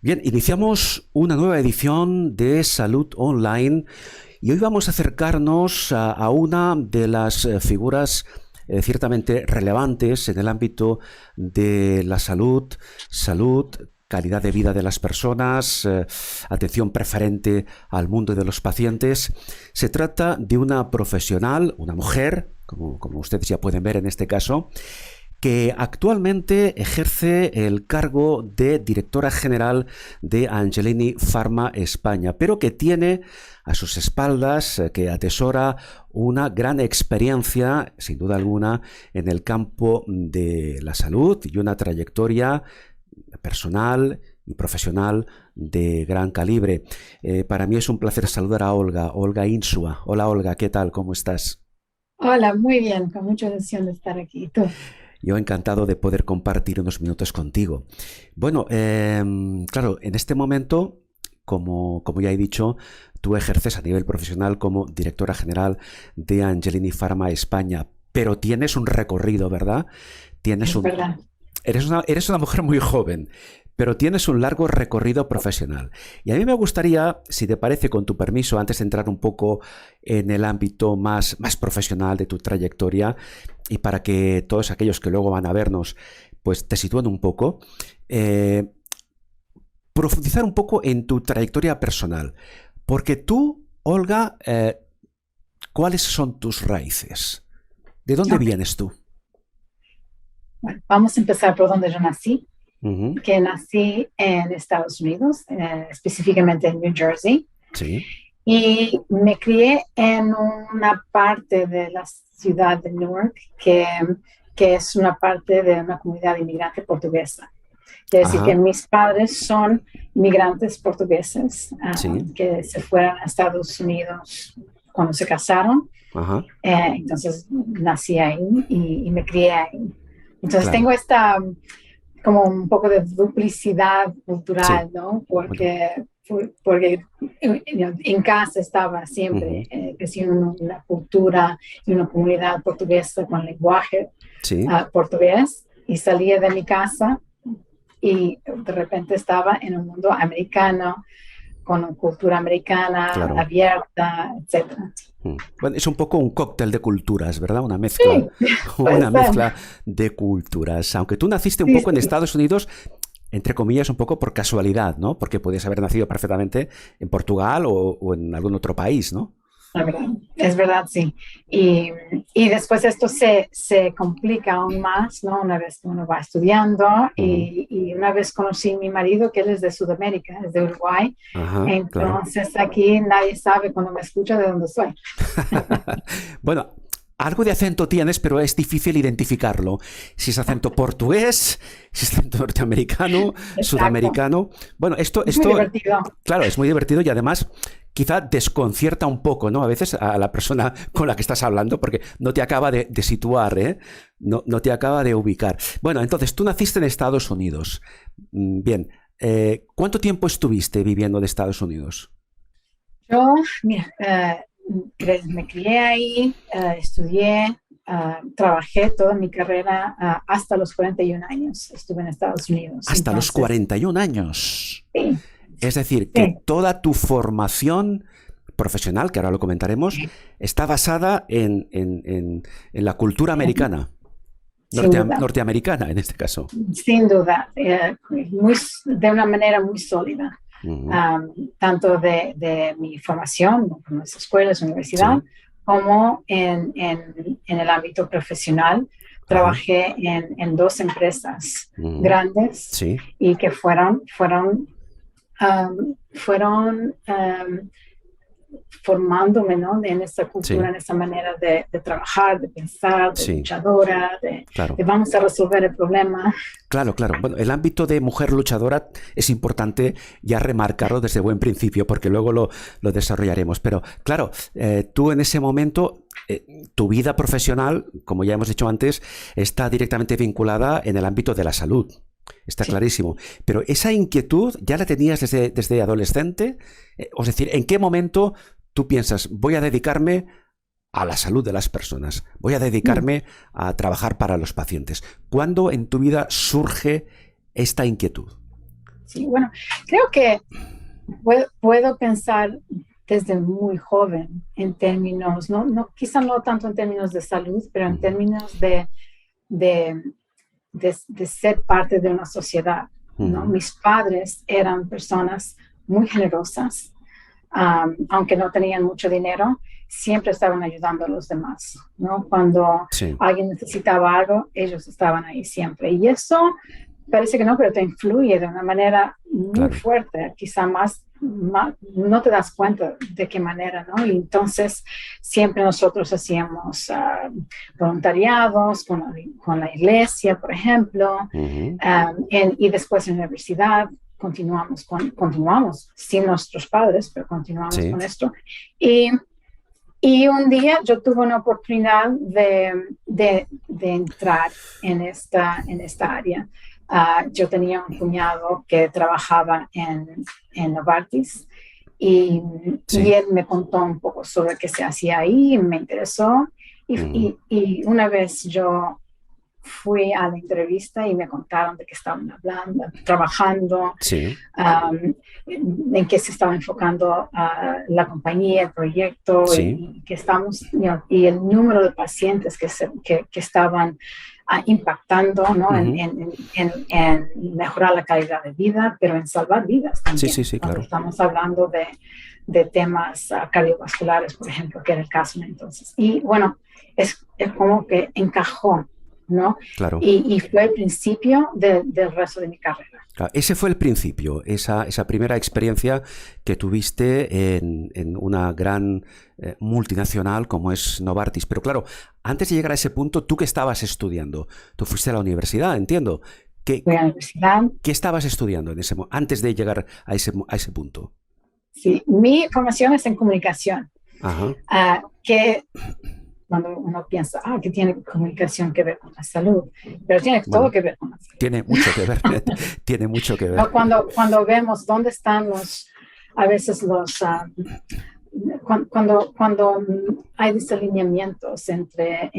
Bien, iniciamos una nueva edición de Salud Online y hoy vamos a acercarnos a una de las figuras ciertamente relevantes en el ámbito de la salud, calidad de vida de las personas, atención preferente al mundo de los pacientes. Se trata de una profesional, una mujer, como ustedes ya pueden ver en este caso, que actualmente ejerce el cargo de directora general de Angelini Pharma España, pero que tiene a sus espaldas, que atesora una gran experiencia, sin duda alguna, en el campo de la salud y una trayectoria personal y profesional de gran calibre. Para mí es un placer saludar a Olga Insua. Hola Olga, ¿qué tal? ¿Cómo estás? Hola, muy bien, con mucha ilusión de estar aquí. ¿Y tú? Yo encantado de poder compartir unos minutos contigo. Bueno, claro, en este momento, como ya he dicho, tú ejerces a nivel profesional como directora general de Angelini Pharma España, pero tienes un recorrido, ¿verdad? Tienes Es un, verdad. eres una mujer muy joven, pero tienes un largo recorrido profesional. Y a mí me gustaría, si te parece, con tu permiso, antes de entrar un poco en el ámbito más profesional de tu trayectoria, y para que todos aquellos que luego van a vernos, pues te sitúen un poco, profundizar un poco en tu trayectoria personal. Porque tú, Olga, ¿cuáles son tus raíces? ¿De dónde Ok, vienes tú? bueno, vamos a empezar por donde yo nací, Ujú. que nací en Estados Unidos, específicamente en New Jersey, Sí. y me crié en una parte de la ciudad de Newark que es una parte de una comunidad inmigrante portuguesa. Quiere decir que Ajá. mis padres son inmigrantes portugueses Sí. que se fueron a Estados Unidos cuando se casaron. Ajá. Entonces nací ahí y me crié ahí. Entonces Claro. tengo esta como un poco de duplicidad Sí. cultural, ¿no? Bueno. Porque en casa estaba siempre Ujú. creciendo en una cultura y una comunidad portuguesa con lenguaje Sí. portugués y salía de mi casa y de repente estaba en un mundo americano con una cultura americana Claro. abierta, etcétera. Bueno, es un poco un cóctel de culturas, ¿verdad? Sí, puede Una ser. mezcla de culturas. Aunque tú naciste un Sí, poco en sí. Estados Unidos, entre comillas, un poco por casualidad, ¿no? Porque podías haber nacido perfectamente en Portugal o en algún otro país, ¿no? La verdad, es verdad, sí. Y, y después esto se complica aún más, ¿no? Una vez que uno va estudiando Ujú. y una vez conocí a mi marido, que él es de Sudamérica, es de Uruguay. Ajá, claro. Entonces aquí nadie sabe cuando me escucha de dónde soy. Bueno, algo de acento tienes, pero es difícil identificarlo. Si es acento portugués, si es acento norteamericano, Exacto. sudamericano. Bueno, Es muy divertido. claro, es muy divertido y además quizá desconcierta un poco, ¿no? A veces a la persona con la que estás hablando, porque no te acaba de situar, ¿eh? No te acaba de ubicar. Bueno, entonces tú naciste en Estados Unidos. Bien. ¿Cuánto tiempo estuviste viviendo en Estados Unidos? Yo, mira, me crié ahí, estudié, trabajé toda mi carrera hasta los 41 años. Estuve en Estados Unidos. Hasta los Entonces, 41 años. sí, Es decir, que sí, toda tu formación profesional, que ahora lo comentaremos, está basada en la cultura americana, sin duda, norteamericana en este caso. sin duda, de una manera muy sólida. Ujú. Tanto de mi formación en las escuelas, universidad, Sí, como en el ámbito profesional. ajá, Trabajé en dos empresas ujú. grandes Sí, y que fueron formándome, ¿no? En esa cultura, Sí, en esa manera de trabajar, de pensar, de sí, luchadora, de claro. vamos a resolver el problema. Claro, claro. Bueno, el ámbito de mujer luchadora es importante ya remarcarlo desde buen principio, porque luego lo desarrollaremos. Pero claro, tú en ese momento, tu vida profesional, como ya hemos dicho antes, está directamente vinculada en el ámbito de la salud. Está Sí. clarísimo. Pero esa inquietud ya la tenías desde adolescente. Es decir, ¿en qué momento tú piensas, voy a dedicarme a la salud de las personas, voy a Mm. dedicarme a trabajar para los pacientes? ¿Cuándo en tu vida surge esta inquietud? Sí, bueno, creo que puedo pensar desde muy joven en términos, quizá no tanto en términos de salud, pero en Ujú, términos de, de ser parte de una sociedad, ¿no? ujú, Mis padres eran personas muy generosas, aunque no tenían mucho dinero, siempre estaban ayudando a los demás, ¿no? Cuando sí, alguien necesitaba algo, ellos estaban ahí siempre. Y eso parece que no, pero te influye de una manera muy claro. fuerte, quizá más, no te das cuenta de qué manera, ¿no? Y entonces siempre nosotros hacíamos voluntariados con la iglesia, por ejemplo, Ujú, y después en la universidad continuamos sin nuestros padres, pero continuamos sí, con esto. Y, y un día yo tuve una oportunidad de entrar en esta área. Yo tenía un cuñado que trabajaba en Novartis y sí. él me contó un poco sobre qué se hacía ahí, me interesó. Ujú, Y una vez yo fui a la entrevista y me contaron de qué estaban hablando, trabajando, sí. um, en qué se estaba enfocando la compañía, el proyecto, Sí. y que estamos, y el número de pacientes que estaban impactando, ¿no? Ujú. En mejorar la calidad de vida, pero en salvar vidas Sí, también, sí, sí, cuando claro. estamos hablando de temas cardiovasculares, por ejemplo, que era el caso entonces. Y bueno, es como que encajó, ¿no? Claro. Y fue el principio del resto de mi carrera. Claro, ese fue el principio, esa primera experiencia que tuviste en una gran multinacional como es Novartis. Pero claro, antes de llegar a ese punto, ¿tú qué estabas estudiando? Tú fuiste a la universidad, entiendo. ¿Qué, Fui a la universidad. qué estabas estudiando antes de llegar a ese punto? Sí, mi formación es en comunicación, Ajá. que cuando uno piensa, que tiene comunicación que ver con la salud, pero tiene todo Bueno, que ver con la salud. tiene mucho que ver. Tiene mucho que ver. ¿No? Cuando vemos dónde están a veces cuando hay desalineamientos entre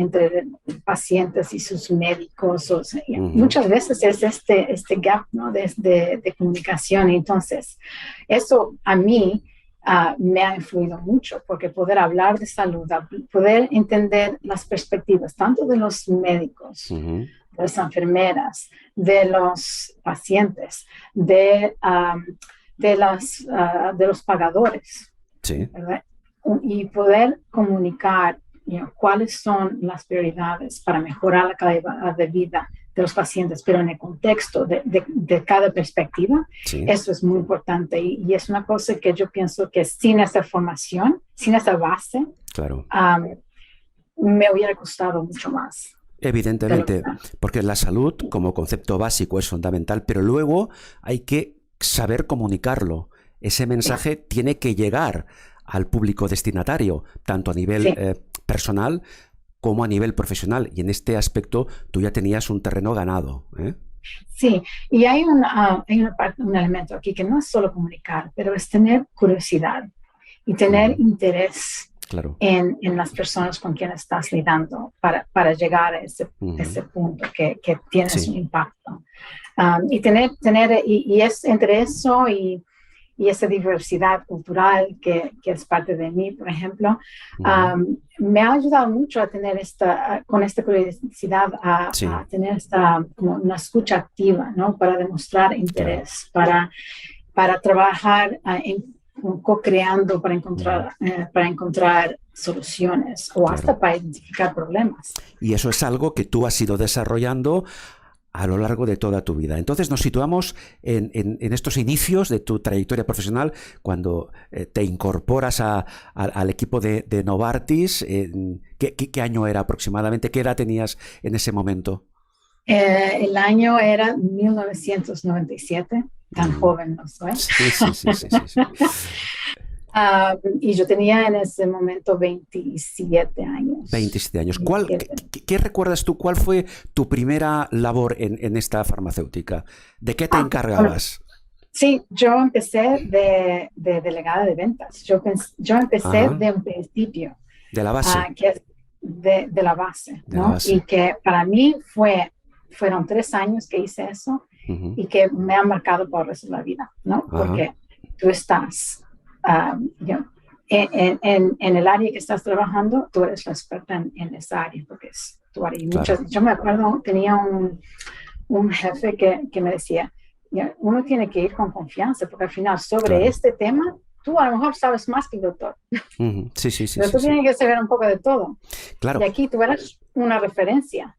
pacientes y sus médicos, Ujú, muchas veces es este gap, ¿no? de comunicación. Entonces, eso a mí me ha influido mucho, porque poder hablar de salud, poder entender las perspectivas, tanto de los médicos, ujú. de las enfermeras, de los pacientes, de los pagadores, Sí, ¿verdad? Y poder comunicar, cuáles son las prioridades para mejorar la calidad de vida de los pacientes, pero en el contexto de cada perspectiva, sí, eso es muy importante. Y es una cosa que yo pienso que sin esa formación, sin esa base, claro. me hubiera costado mucho más de lo que Evidentemente, porque la salud como concepto básico es fundamental, pero luego hay que saber comunicarlo. Ese sí, mensaje tiene que llegar al público destinatario, tanto a nivel sí. personal como a nivel profesional. Y en este aspecto tú ya tenías un terreno ganado, ¿eh? Sí, y un elemento aquí que no es solo comunicar, pero es tener curiosidad y tener Ujú, interés claro. en las personas con quienes estás lidando para llegar a Ujú, ese punto que tienes un sí, impacto. Y es entre eso y esa diversidad cultural que es parte de mí, por ejemplo, ujú, me ha ayudado mucho a tener con esta curiosidad, sí, a tener como una escucha activa, ¿no? Para demostrar claro. interés, para trabajar co-creando Ujú, para encontrar soluciones o claro. hasta para identificar problemas. Y eso es algo que tú has ido desarrollando a lo largo de toda tu vida. Entonces nos situamos en estos inicios de tu trayectoria profesional, cuando te incorporas al equipo de Novartis. ¿Qué año era aproximadamente? ¿Qué edad tenías en ese momento? El año era 1997, tan joven no soy. Sí, sí, sí, sí, sí, sí. Y yo tenía en ese momento 27 años. 27 años. 27. ¿Qué recuerdas tú? ¿Cuál fue tu primera labor en esta farmacéutica? ¿De qué te encargabas? Sí, yo empecé de delegada de ventas. Yo empecé Ajá. de un principio, De la base. que es de la base, De la ¿no? Y base. que para mí fueron 3 años que hice eso Ujú. y que me han marcado por el resto de la vida, ¿no? Ajá. Porque tú estás, en el área que estás trabajando, tú eres la experta en esa área, porque es tu área. Claro. Yo me acuerdo, tenía un jefe que me decía, uno tiene que ir con confianza, porque al final sobre Claro. este tema, tú a lo mejor sabes más que el doctor, Ujú. Sí, sí, sí, pero sí, tú sí. tienes que saber un poco de todo. Claro. Y aquí tú eres una referencia,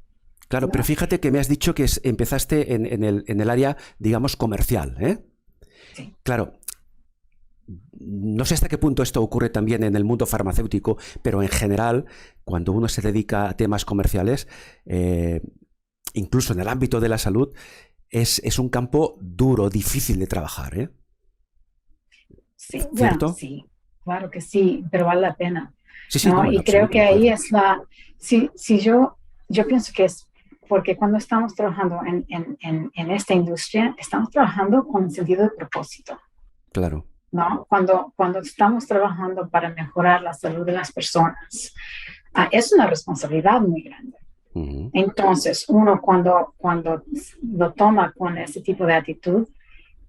Claro, pero ¿no? fíjate que me has dicho que empezaste en el área, digamos, comercial, ¿eh? Sí. Claro, no sé hasta qué punto esto ocurre también en el mundo farmacéutico, pero en general, cuando uno se dedica a temas comerciales, incluso en el ámbito de la salud, es un campo duro, difícil de trabajar, ¿eh? Sí, bueno, ¿Cierto? sí, claro que sí, pero vale la pena, Sí, sí, ¿no? no, en Y creo que absoluto, ahí claro. es si yo pienso que es porque cuando estamos trabajando en esta industria, estamos trabajando con un sentido de propósito, Claro. ¿no? Cuando estamos trabajando para mejorar la salud de las personas, es una responsabilidad muy grande. Ujú. Entonces, uno cuando lo toma con ese tipo de actitud,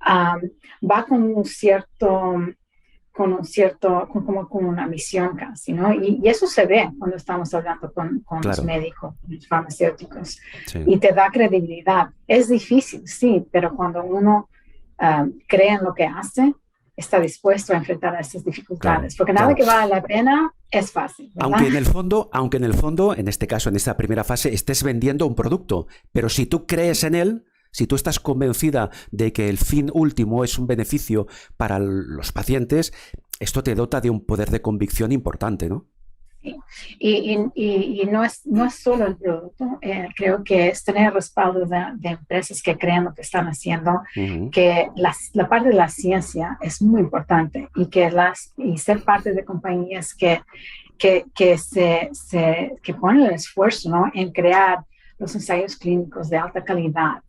va como una misión casi, ¿no? Y eso se ve cuando estamos hablando con los Claro, médicos, los farmacéuticos, sí. y te da credibilidad. Es difícil, sí, pero cuando uno cree en lo que hace, está dispuesto a enfrentar esas Claro, dificultades, porque nada claro. que vale la pena es fácil, ¿verdad? Aunque en el fondo, en este caso, en esta primera fase, estés vendiendo un producto, pero si tú crees en él, si tú estás convencida de que el fin último es un beneficio para los pacientes, esto te dota de un poder de convicción importante, ¿no? Sí. Y no es solo el producto, creo que es tener respaldo de empresas que crean lo que están haciendo, Ujú. que la parte de la ciencia es muy importante y ser parte de compañías que ponen el esfuerzo, ¿no? En crear los ensayos clínicos de alta calidad,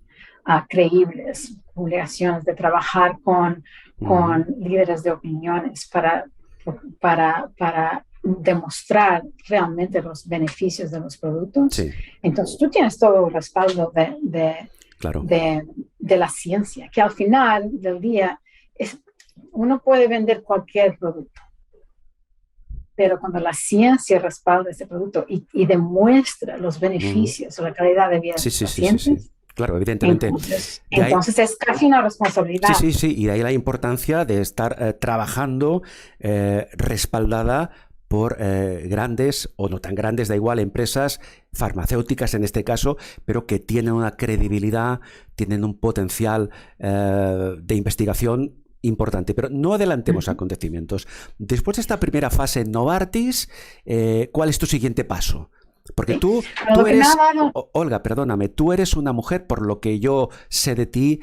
creíbles, publicaciones, de trabajar Ujú. con líderes de opiniones para demostrar realmente los beneficios de los productos. Sí, Entonces, tú tienes todo el respaldo claro. de la ciencia, que al final del día uno puede vender cualquier producto, pero cuando la ciencia respalda ese producto y demuestra los Ujú. beneficios o la calidad de vida de Sí, los sí, sí, sí, sí. pacientes, Claro, evidentemente. entonces, De ahí, entonces es casi una sí, responsabilidad. sí, sí, y de ahí la importancia de estar trabajando respaldada por grandes o no tan grandes, da igual, empresas farmacéuticas en este caso, pero que tienen una credibilidad, tienen un potencial de investigación importante. Pero no adelantemos Ujú. acontecimientos. Después de esta primera fase en Novartis, ¿cuál es tu siguiente paso? Porque Sí. tú, Pero lo tú que me ha eres, dado, Olga, perdóname, tú eres una mujer, por lo que yo sé de ti,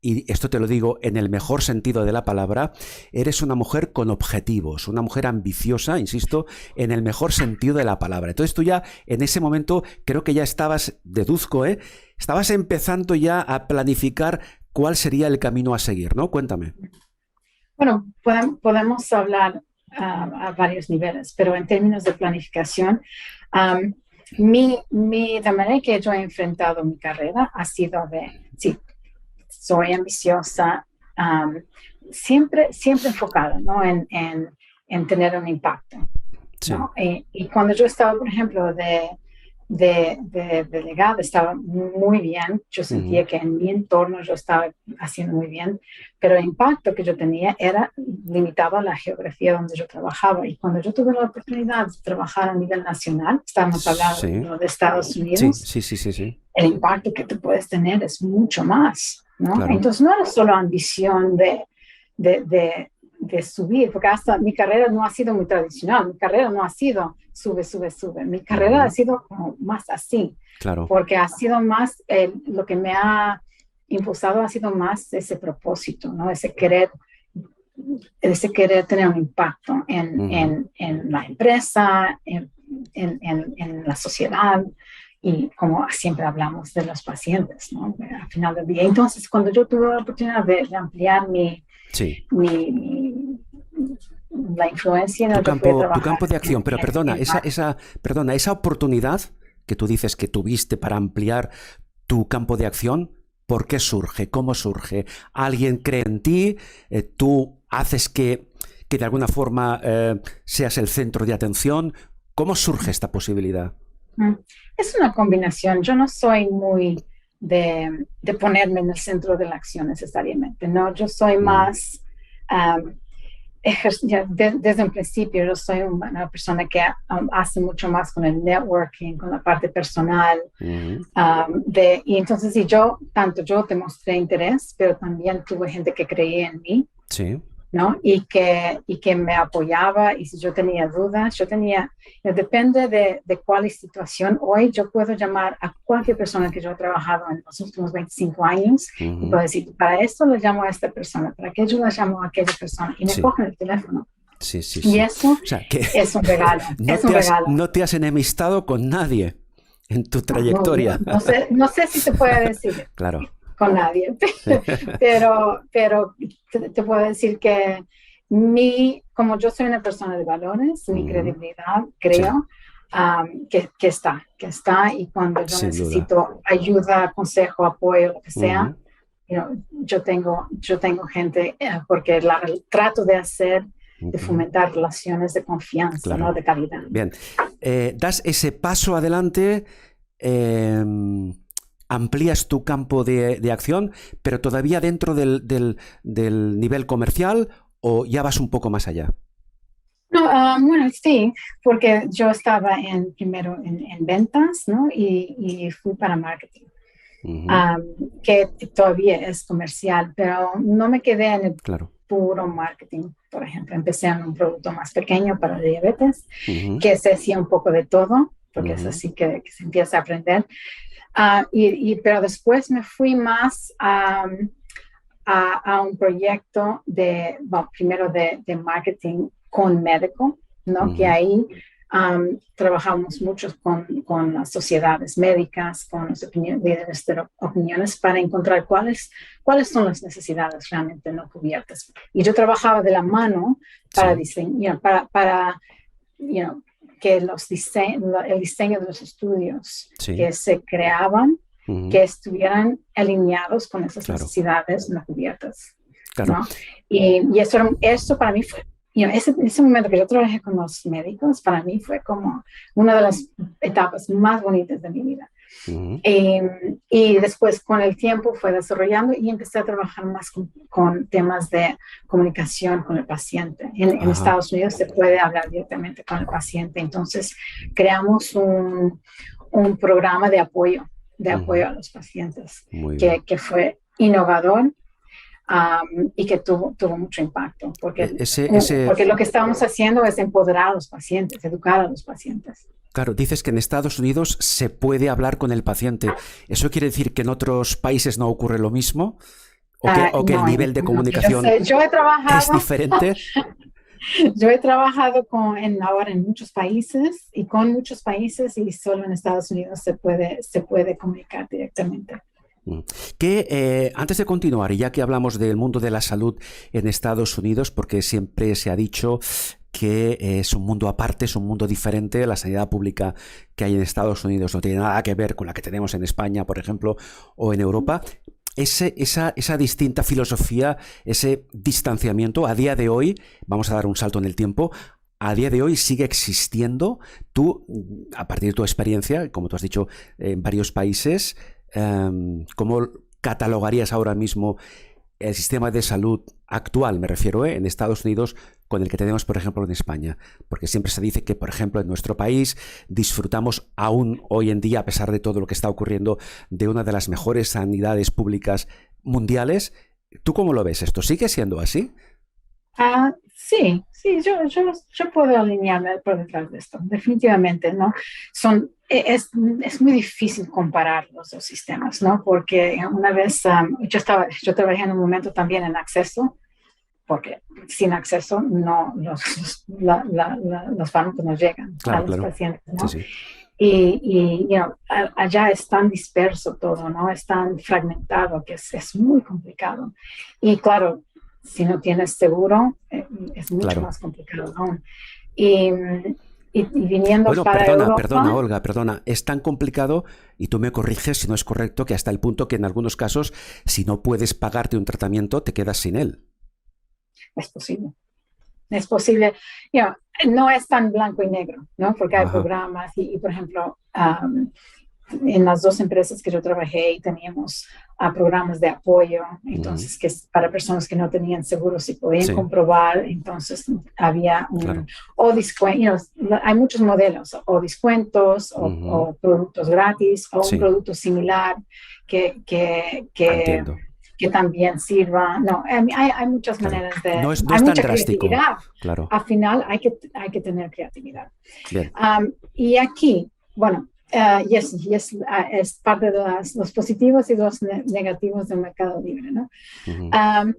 y esto te lo digo en el mejor sentido de la palabra, eres una mujer con objetivos, una mujer ambiciosa, insisto, en el mejor sentido de la palabra. Entonces tú ya en ese momento creo que ya estabas, deduzco, estabas empezando ya a planificar cuál sería el camino a seguir, ¿no? Cuéntame. bueno, podemos hablar a varios niveles, pero en términos de planificación, um, la manera que yo he enfrentado mi carrera ha sido sí, soy ambiciosa, um, siempre enfocada, ¿no? En tener un impacto, Sí. ¿no? Y cuando yo estaba, por ejemplo, de delegada estaba muy bien. Yo sentía que en mi entorno yo estaba haciendo muy bien, pero el impacto que yo tenía era limitado a la geografía donde yo trabajaba. Y cuando yo tuve la oportunidad de trabajar a nivel nacional, estábamos hablando de Estados Unidos, sí. el impacto que tú puedes tener es mucho más, ¿no? Claro. Entonces no era solo ambición de subir, porque hasta mi carrera no ha sido muy tradicional, mi carrera no ha sido sube, sube, sube, mi carrera ha sido como más así, claro. porque ha sido más, lo que me ha impulsado ha sido más ese propósito, ¿no? Ese querer tener un impacto en la empresa, en la sociedad, y como siempre hablamos de los pacientes, ¿no? Al final del día. Entonces, cuando yo tuve la oportunidad de ampliar la influencia en tu campo de acción, pero perdona, esa oportunidad que tú dices que tuviste para ampliar tu campo de acción, ¿por qué surge? ¿Cómo surge? ¿Alguien cree en ti? ¿Tú haces que de alguna forma seas el centro de atención? ¿Cómo surge esta posibilidad? Es una combinación. Yo no soy muy de ponerme en el centro de la acción necesariamente, ¿no? Yo soy más, desde un principio, yo soy una persona que hace mucho más con el networking, con la parte personal, y entonces yo demostré interés, pero también tuve gente que creía en mí. Sí. ¿No? Y que me apoyaba, y si yo tenía dudas, depende de cuál situación. Hoy yo puedo llamar a cualquier persona que yo he trabajado en los últimos 25 años y puedo decir, para esto le llamo a esta persona, para aquello le llamo a aquella persona, y me cogen el teléfono. Sí. Y eso, o sea, es un regalo. No te has enemistado con nadie en tu trayectoria. No sé si te puede decir. Claro. Con nadie, pero te puedo decir que como yo soy una persona de valores, mi credibilidad, creo que está, y cuando yo necesito ayuda, consejo, apoyo, lo que sea, yo tengo gente, porque trato de fomentar relaciones de confianza, claro, ¿no? De calidad. Bien, das ese paso adelante, amplías tu campo de acción, pero todavía dentro del nivel comercial, ¿o ya vas un poco más allá? No, bueno, sí, porque yo estaba primero en ventas, ¿no? Y fui para marketing, que todavía es comercial, pero no me quedé en el puro marketing. Por ejemplo, empecé en un producto más pequeño para diabetes, que se hacía un poco de todo, porque es así que se empieza a aprender. Pero después me fui más a un proyecto primero de marketing con médico, ¿no? Que ahí trabajamos mucho con las sociedades médicas, con los líderes de opiniones, para encontrar cuáles son las necesidades realmente no cubiertas. Y yo trabajaba de la mano para diseñar, que el diseño de los estudios que se creaban, que estuvieran alineados con esas necesidades no cubiertas. Claro. ¿No? Y eso para mí fue, ese momento que yo trabajé con los médicos, para mí fue como una de las etapas más bonitas de mi vida. Y después con el tiempo fue desarrollando y empecé a trabajar más con temas de comunicación con el paciente. En Estados Unidos se puede hablar directamente con el paciente, entonces creamos un programa de apoyo a los pacientes que fue innovador. Y que tuvo mucho impacto, porque lo que estamos haciendo es empoderar a los pacientes, educar a los pacientes. Claro, dices que en Estados Unidos se puede hablar con el paciente. ¿Eso quiere decir que en otros países no ocurre lo mismo? ¿O que el nivel de comunicación es diferente? Yo he trabajado ahora en muchos países y con muchos países, y solo en Estados Unidos se puede comunicar directamente. Antes de continuar, y ya que hablamos del mundo de la salud en Estados Unidos, porque siempre se ha dicho que es un mundo aparte, es un mundo diferente, la sanidad pública que hay en Estados Unidos no tiene nada que ver con la que tenemos en España, por ejemplo, o en Europa. Esa distinta filosofía, ese distanciamiento, a día de hoy, vamos a dar un salto en el tiempo, a día de hoy sigue existiendo. Tú, a partir de tu experiencia, como tú has dicho, en varios países, ¿cómo catalogarías ahora mismo el sistema de salud actual, me refiero, en Estados Unidos, con el que tenemos, por ejemplo, en España? Porque siempre se dice que, por ejemplo, en nuestro país disfrutamos aún hoy en día, a pesar de todo lo que está ocurriendo, de una de las mejores sanidades públicas mundiales. ¿Tú cómo lo ves esto? ¿Sigue siendo así? Sí, sí, yo puedo alinearme por detrás de esto, definitivamente, ¿no? Es muy difícil comparar los dos sistemas, ¿no? Porque una vez yo trabajé en un momento también en acceso, porque sin acceso no, los fármacos no llegan a Claro, los claro. pacientes, Sí, ¿no? sí. Allá es tan disperso todo, ¿no? Es tan fragmentado que es muy complicado. Y claro, si no tienes seguro, es mucho Claro. más complicado aún. Y, y viniendo Bueno, para perdona, Europa, Olga, perdona. Es tan complicado, y tú me corriges si no es correcto, que hasta el punto que en algunos casos, si no puedes pagarte un tratamiento, te quedas sin él. es posible. Es posible, you know, no es tan blanco y negro, ¿no? Porque hay Ajá. programas por ejemplo, en las dos empresas que yo trabajé teníamos programas de apoyo, Ujú. entonces que es para personas que no tenían seguro, si podían Sí, comprobar, entonces había claro. o descuentos, hay muchos modelos, o descuentos, Ujú. o productos gratis, o un Sí, producto similar que, que, que, entiendo. que también sirva. No, hay muchas Claro. maneras No hay es tan mucha drástico. creatividad. Claro. Al final hay que tener creatividad. Bien. Y aquí, bueno, es parte de los positivos y los negativos del mercado libre, ¿no? Ujú. Um,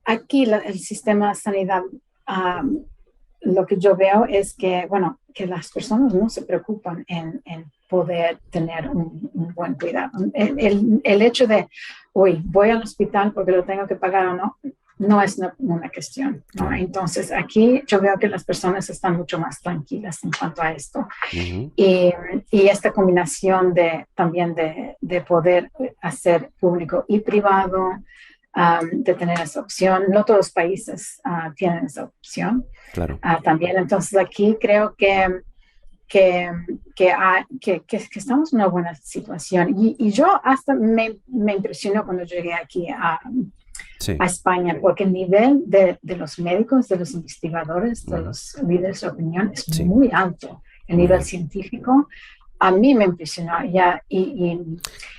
Aquí el sistema de sanidad, lo que yo veo es que, bueno, que las personas no se preocupan en poder tener un buen cuidado. El hecho de, uy, voy al hospital porque lo tengo que pagar o no, no es una cuestión, ¿no? Claro. Entonces, aquí yo veo que las personas están mucho más tranquilas en cuanto a esto. Ujú. Y, y esta combinación también de poder hacer público y privado, de tener esa opción. No todos los países tienen esa opción Claro. también. Entonces aquí creo que estamos en una buena situación. Y yo hasta me impresionó cuando llegué aquí Sí, a España, porque el nivel de los médicos, de los investigadores, de ujú, los líderes de opinión es sí, muy alto. El muy nivel bien. científico a mí me impresionó ya.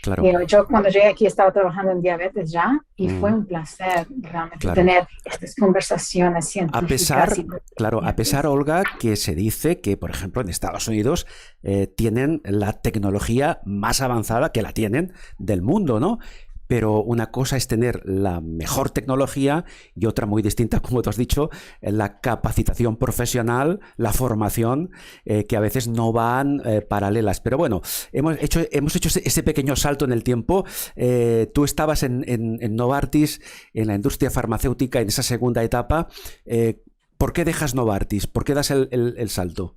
Claro. Yo cuando llegué aquí estaba trabajando en diabetes ya y fue Ujú, un placer realmente claro. tener estas conversaciones A científicas pesar, y claro, a pesar, pacientes. Olga, que se dice que, por ejemplo, en Estados Unidos tienen la tecnología más avanzada que la tienen del mundo, ¿no? Pero una cosa es tener la mejor tecnología y otra muy distinta, como tú has dicho, la capacitación profesional, la formación, que a veces no van paralelas. Pero bueno, hemos hecho ese pequeño salto en el tiempo. Tú estabas en Novartis, en la industria farmacéutica, en esa segunda etapa. ¿Por qué dejas Novartis? ¿Por qué das el salto?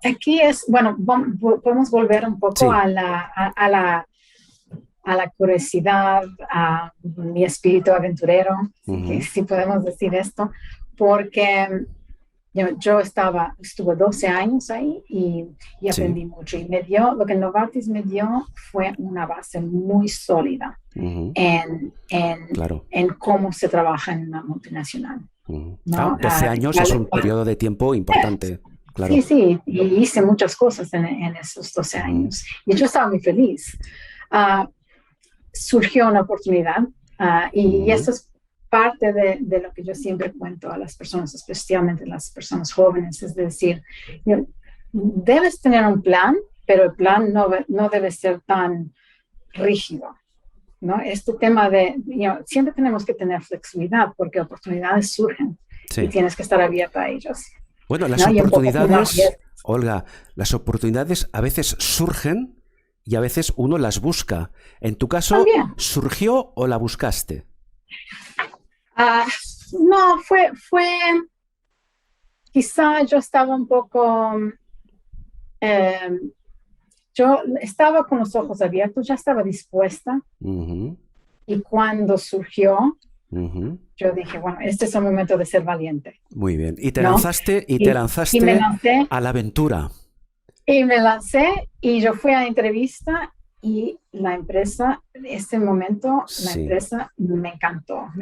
Aquí es, bueno, podemos volver un poco Sí. a la curiosidad, a mi espíritu aventurero, Ujú, si podemos decir esto, porque yo estuve 12 años ahí y sí. aprendí mucho. Y lo que Novartis me dio fue una base muy sólida Ujú, en, en, claro. en cómo se trabaja en una multinacional, Ujú. Ah, ¿no? 12 años es un periodo de tiempo importante. Sí, Claro. sí, y hice muchas cosas en esos 12 Ujú, años. Y yo estaba muy feliz. Uh, Surgió una oportunidad y ujú, eso es parte de lo que yo siempre cuento a las personas, especialmente las personas jóvenes, es decir, debes tener un plan, pero el plan no debe ser tan rígido, ¿no? Este tema siempre tenemos que tener flexibilidad porque oportunidades surgen y sí. tienes que estar abierta a ellos, Bueno, las ¿no? Y un poco como oportunidades, Olga, las oportunidades a veces surgen y a veces uno las busca. En tu caso, también. ¿surgió o la buscaste? Uh, no, quizá yo estaba un poco, eh, yo estaba con los ojos abiertos, ya estaba dispuesta Ujú, y cuando surgió, Ujú. Yo dije, bueno, este es el momento de ser valiente, Muy bien. Y te ¿no? lanzaste, y te Y me lanzaste lancé, a la aventura. y yo fui a la entrevista y la empresa, en ese momento, la Sí. empresa me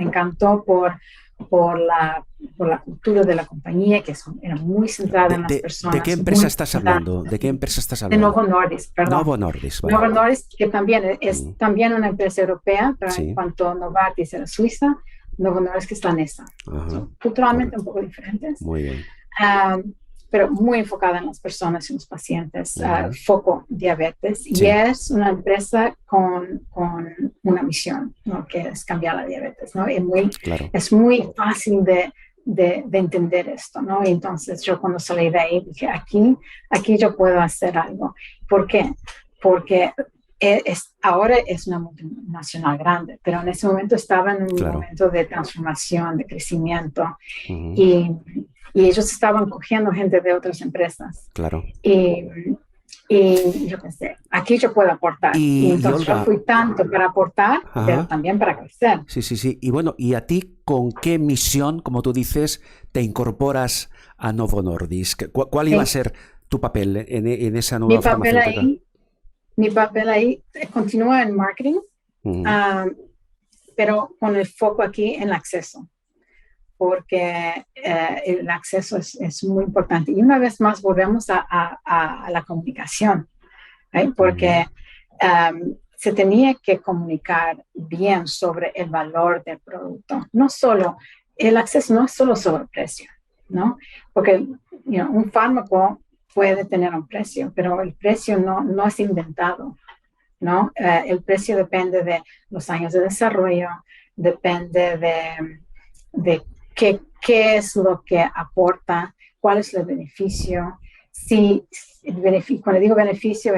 encantó por la cultura de la compañía, que era muy centrada en las ¿De qué personas, empresa muy estás centrada hablando? ¿De qué empresa estás de hablando? Novo Nordisk, perdón. Novo Nordisk, vale. Novo Nordisk, que también es Mm, también una empresa europea, pero en sí, cuanto Novartis era suiza, Novo Nordisk está en esa. ajá, Son culturalmente un correcto. poco diferentes, Muy bien. ah, pero muy enfocada en las personas y los pacientes, Ujú. foco diabetes, y Sí, es una empresa con una misión, ¿no? Que es cambiar la diabetes, ¿no? claro. Es muy fácil de entender esto, ¿no? Y entonces yo cuando salí de ahí dije, aquí yo puedo hacer algo. ¿Por qué? Porque ahora es una multinacional grande, pero en ese momento estaba en un Claro. momento de transformación, de crecimiento, Ujú. y, y ellos estaban cogiendo gente de otras empresas. Claro. Y, y yo pensé, aquí yo puedo aportar. Y Y entonces yo Olga, fui tanto para aportar, pero ajá, también para crecer. sí, sí, sí. Y bueno, ¿y a ti con qué misión, como tú dices, te incorporas a Novo Nordisk? ¿Cuál iba a Sí. ser tu papel en esa Mi nueva papel farmacéutica? ahí, mi papel ahí continúa en marketing, Ujú. uh, pero con el foco aquí en el acceso, porque el acceso es muy importante. Y una vez más volvemos a la comunicación, ¿right? Ujú. Porque se tenía que comunicar bien sobre el valor del producto. No solo, el acceso no es solo sobre el precio, ¿no? Porque un fármaco puede tener un precio, pero el precio no es inventado, ¿no? El precio depende de los años de desarrollo, depende de qué es lo que aporta, cuál es el beneficio. Si cuando digo beneficio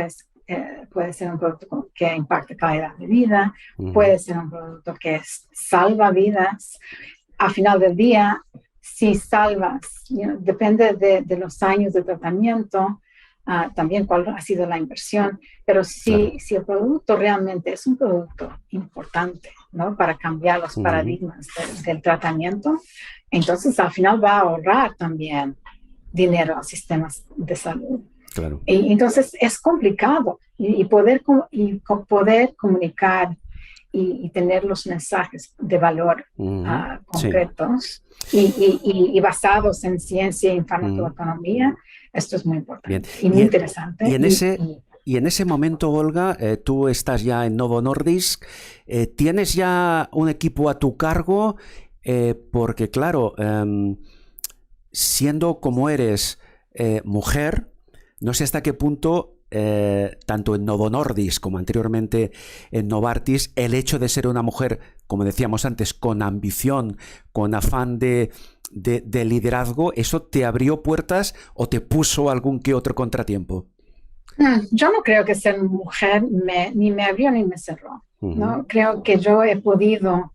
puede ser un producto que impacta calidad de vida, Ujú. puede ser un producto que salva vidas. A final del día, si salvas, depende de los años de tratamiento, también cuál ha sido la inversión, pero Claro. si el producto realmente es un producto importante, ¿no? Para cambiar los Ujú. paradigmas del tratamiento, entonces al final va a ahorrar también dinero a sistemas de salud. Claro. Y entonces es complicado poder comunicar y tener los mensajes de valor Ujú. Sí. concretos y basados en ciencia y en Ujú. farmacoeconomía. Esto es muy Bien. importante y muy Y, y interesante. en ese, y en ese momento, Olga, tú estás ya en Novo Nordisk, ¿tienes ya un equipo a tu cargo? Porque claro, siendo como eres mujer, no sé hasta qué punto, tanto en Novo Nordisk como anteriormente en Novartis, el hecho de ser una mujer, como decíamos antes, con ambición, con afán de liderazgo, ¿eso te abrió puertas o te puso algún que otro contratiempo? Yo no creo que ser mujer ni me abrió ni me cerró, Ujú. ¿no? Creo que yo he podido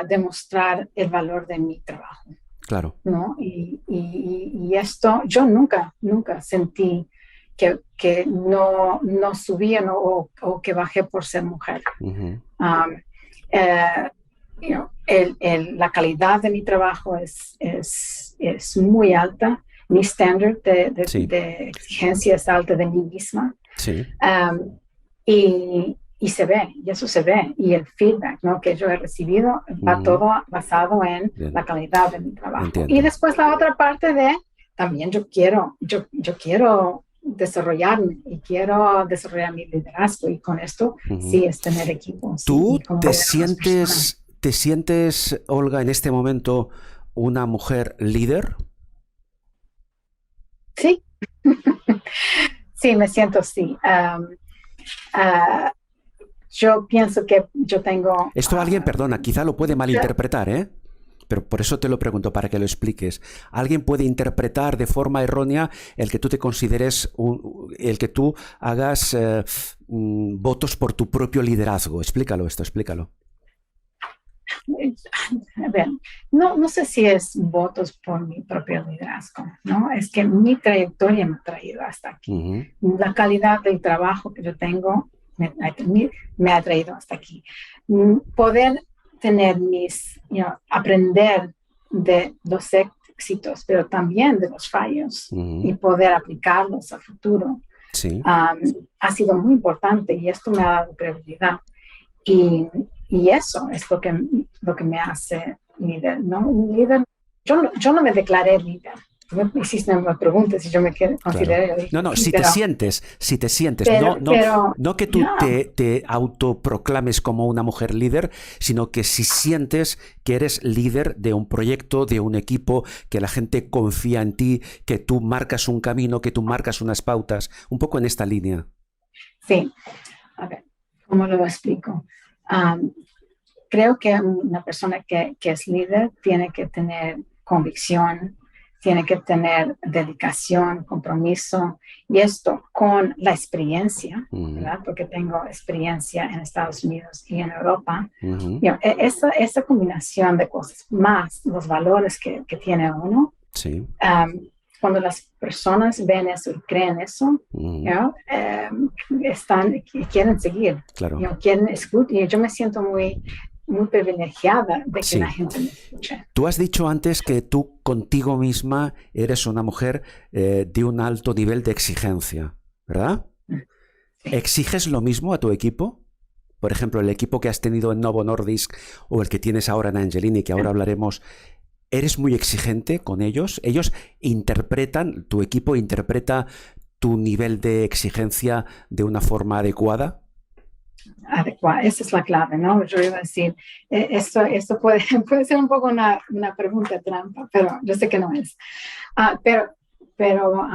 demostrar el valor de mi trabajo, Claro. ¿no? Y esto, yo nunca sentí que no subía, ¿no? O que bajé por ser mujer. Ujú. Um, eh, la calidad de mi trabajo es muy alta, mi estándar Sí, de exigencia es alta de mí misma. sí. Um, y se ve, y eso se ve, y el feedback, ¿no? Que yo he recibido va Ujú. todo basado en Bien, la calidad de mi trabajo. Y entiendo. después la otra parte también yo quiero desarrollarme y quiero desarrollar mi liderazgo, y con esto Ujú. sí es tener equipos y ¿Tú cómo liderar a las personas. te sientes, Olga, en este momento una mujer líder? Sí, sí, me siento así. Uh, yo pienso que yo tengo Esto alguien, perdona, quizá lo puede malinterpretar, ¿eh? Pero por eso te lo pregunto, para que lo expliques. Alguien puede interpretar de forma errónea el que tú te consideres, el que tú hagas votos por tu propio liderazgo. Explícalo esto, explícalo. a ver, no sé si es votos por mi propio liderazgo, ¿no? Es que mi trayectoria me ha traído hasta aquí. Ujú. La calidad del trabajo que yo tengo me ha traído hasta aquí. Poder tener aprender de los éxitos, pero también de los fallos y poder aplicarlos a futuro. Sí. Ha sido muy importante y esto me ha dado credibilidad. Y eso es lo que me hace líder, ¿no? Líder, yo no me declaré líder. Me hiciste una pregunta si yo me considero. Claro. No, si te sientes, pero, no que tú te autoproclames como una mujer líder, sino que si sientes que eres líder de un proyecto, de un equipo, que la gente confía en ti, que tú marcas un camino, que tú marcas unas pautas, un poco en esta línea. Sí, a ver, ¿cómo lo explico? Creo que una persona que es líder tiene que tener convicción, tiene que tener dedicación, compromiso, y esto con la experiencia, ¿verdad? Porque tengo experiencia en Estados Unidos y en Europa. Esa combinación de cosas, más los valores que tiene uno, sí. Cuando las personas ven eso y creen eso, quieren seguir, claro. Quieren escuchar, y yo me siento muy privilegiada de que la gente me escuche. Tú has dicho antes que tú contigo misma eres una mujer de un alto nivel de exigencia, ¿verdad? Sí. ¿Exiges lo mismo a tu equipo? Por ejemplo, el equipo que has tenido en Novo Nordisk o el que tienes ahora en Angelini, que ahora hablaremos, ¿eres muy exigente con ellos? ¿Ellos tu equipo interpreta tu nivel de exigencia de una forma adecuada? Adecuada, esa es la clave, ¿no? Yo iba a decir, esto puede ser un poco una pregunta trampa, pero yo sé que no es. Pero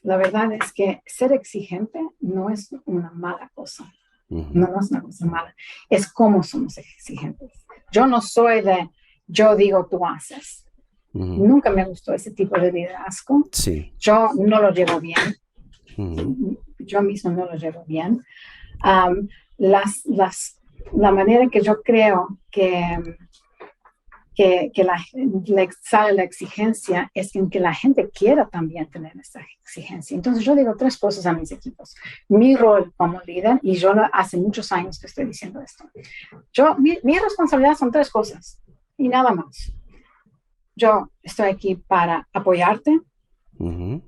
la verdad es que ser exigente no es una mala cosa. No es una cosa mala. Es cómo somos exigentes. Yo no soy yo digo, tú haces. Nunca me gustó ese tipo de liderazgo. Sí. Yo no lo llevo bien. Yo mismo no lo llevo bien. La manera en que yo creo que sale la exigencia es en que la gente quiera también tener esa exigencia. Entonces yo digo 3 cosas a mis equipos. Mi rol como líder, y yo hace muchos años que estoy diciendo esto, mi responsabilidad son 3 cosas y nada más. Yo estoy aquí para apoyarte,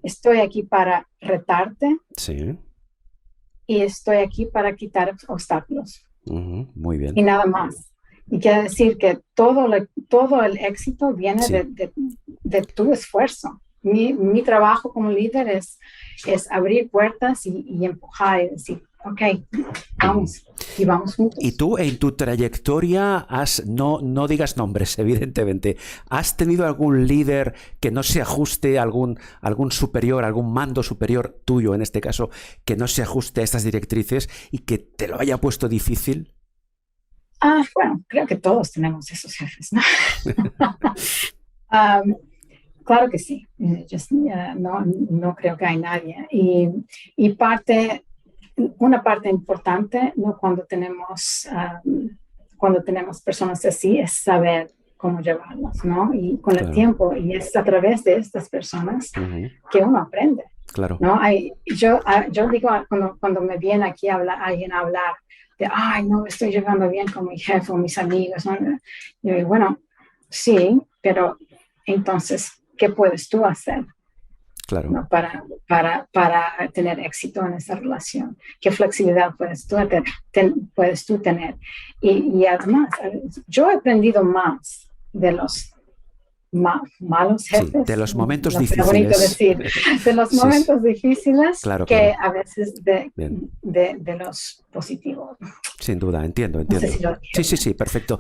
estoy aquí para retarte, sí. y estoy aquí para quitar obstáculos. Muy bien. Y nada más. Y quiere decir que todo el éxito viene de tu esfuerzo. Mi trabajo como líder es abrir puertas y empujar y decir, ok, vamos. Y vamos juntos. Y tú en tu trayectoria no digas nombres, evidentemente, ¿has tenido algún líder que no se ajuste, algún superior, algún mando superior tuyo en este caso, que no se ajuste a estas directrices y que te lo haya puesto difícil? Bueno, creo que todos tenemos esos jefes, ¿no? Claro que sí. No creo que hay nadie. Y una parte importante, ¿no? Cuando tenemos personas así, es saber cómo llevarlas, ¿no? Y con el tiempo, y es a través de estas personas que uno aprende. Claro. ¿No? Yo digo, cuando me viene aquí alguien a hablar de, no estoy llevando bien con mi jefe o mis amigos, ¿no? Yo digo, bueno, sí, pero entonces, ¿qué puedes tú hacer? Claro. ¿No? Para tener éxito en esa relación. ¿Qué flexibilidad puedes tú tener? Y además, yo he aprendido más de los malos jefes. De los momentos difíciles. Es bonito decir, de los momentos difíciles claro. A veces de los positivos. Sin duda, entiendo. No sé si lo sí, perfecto.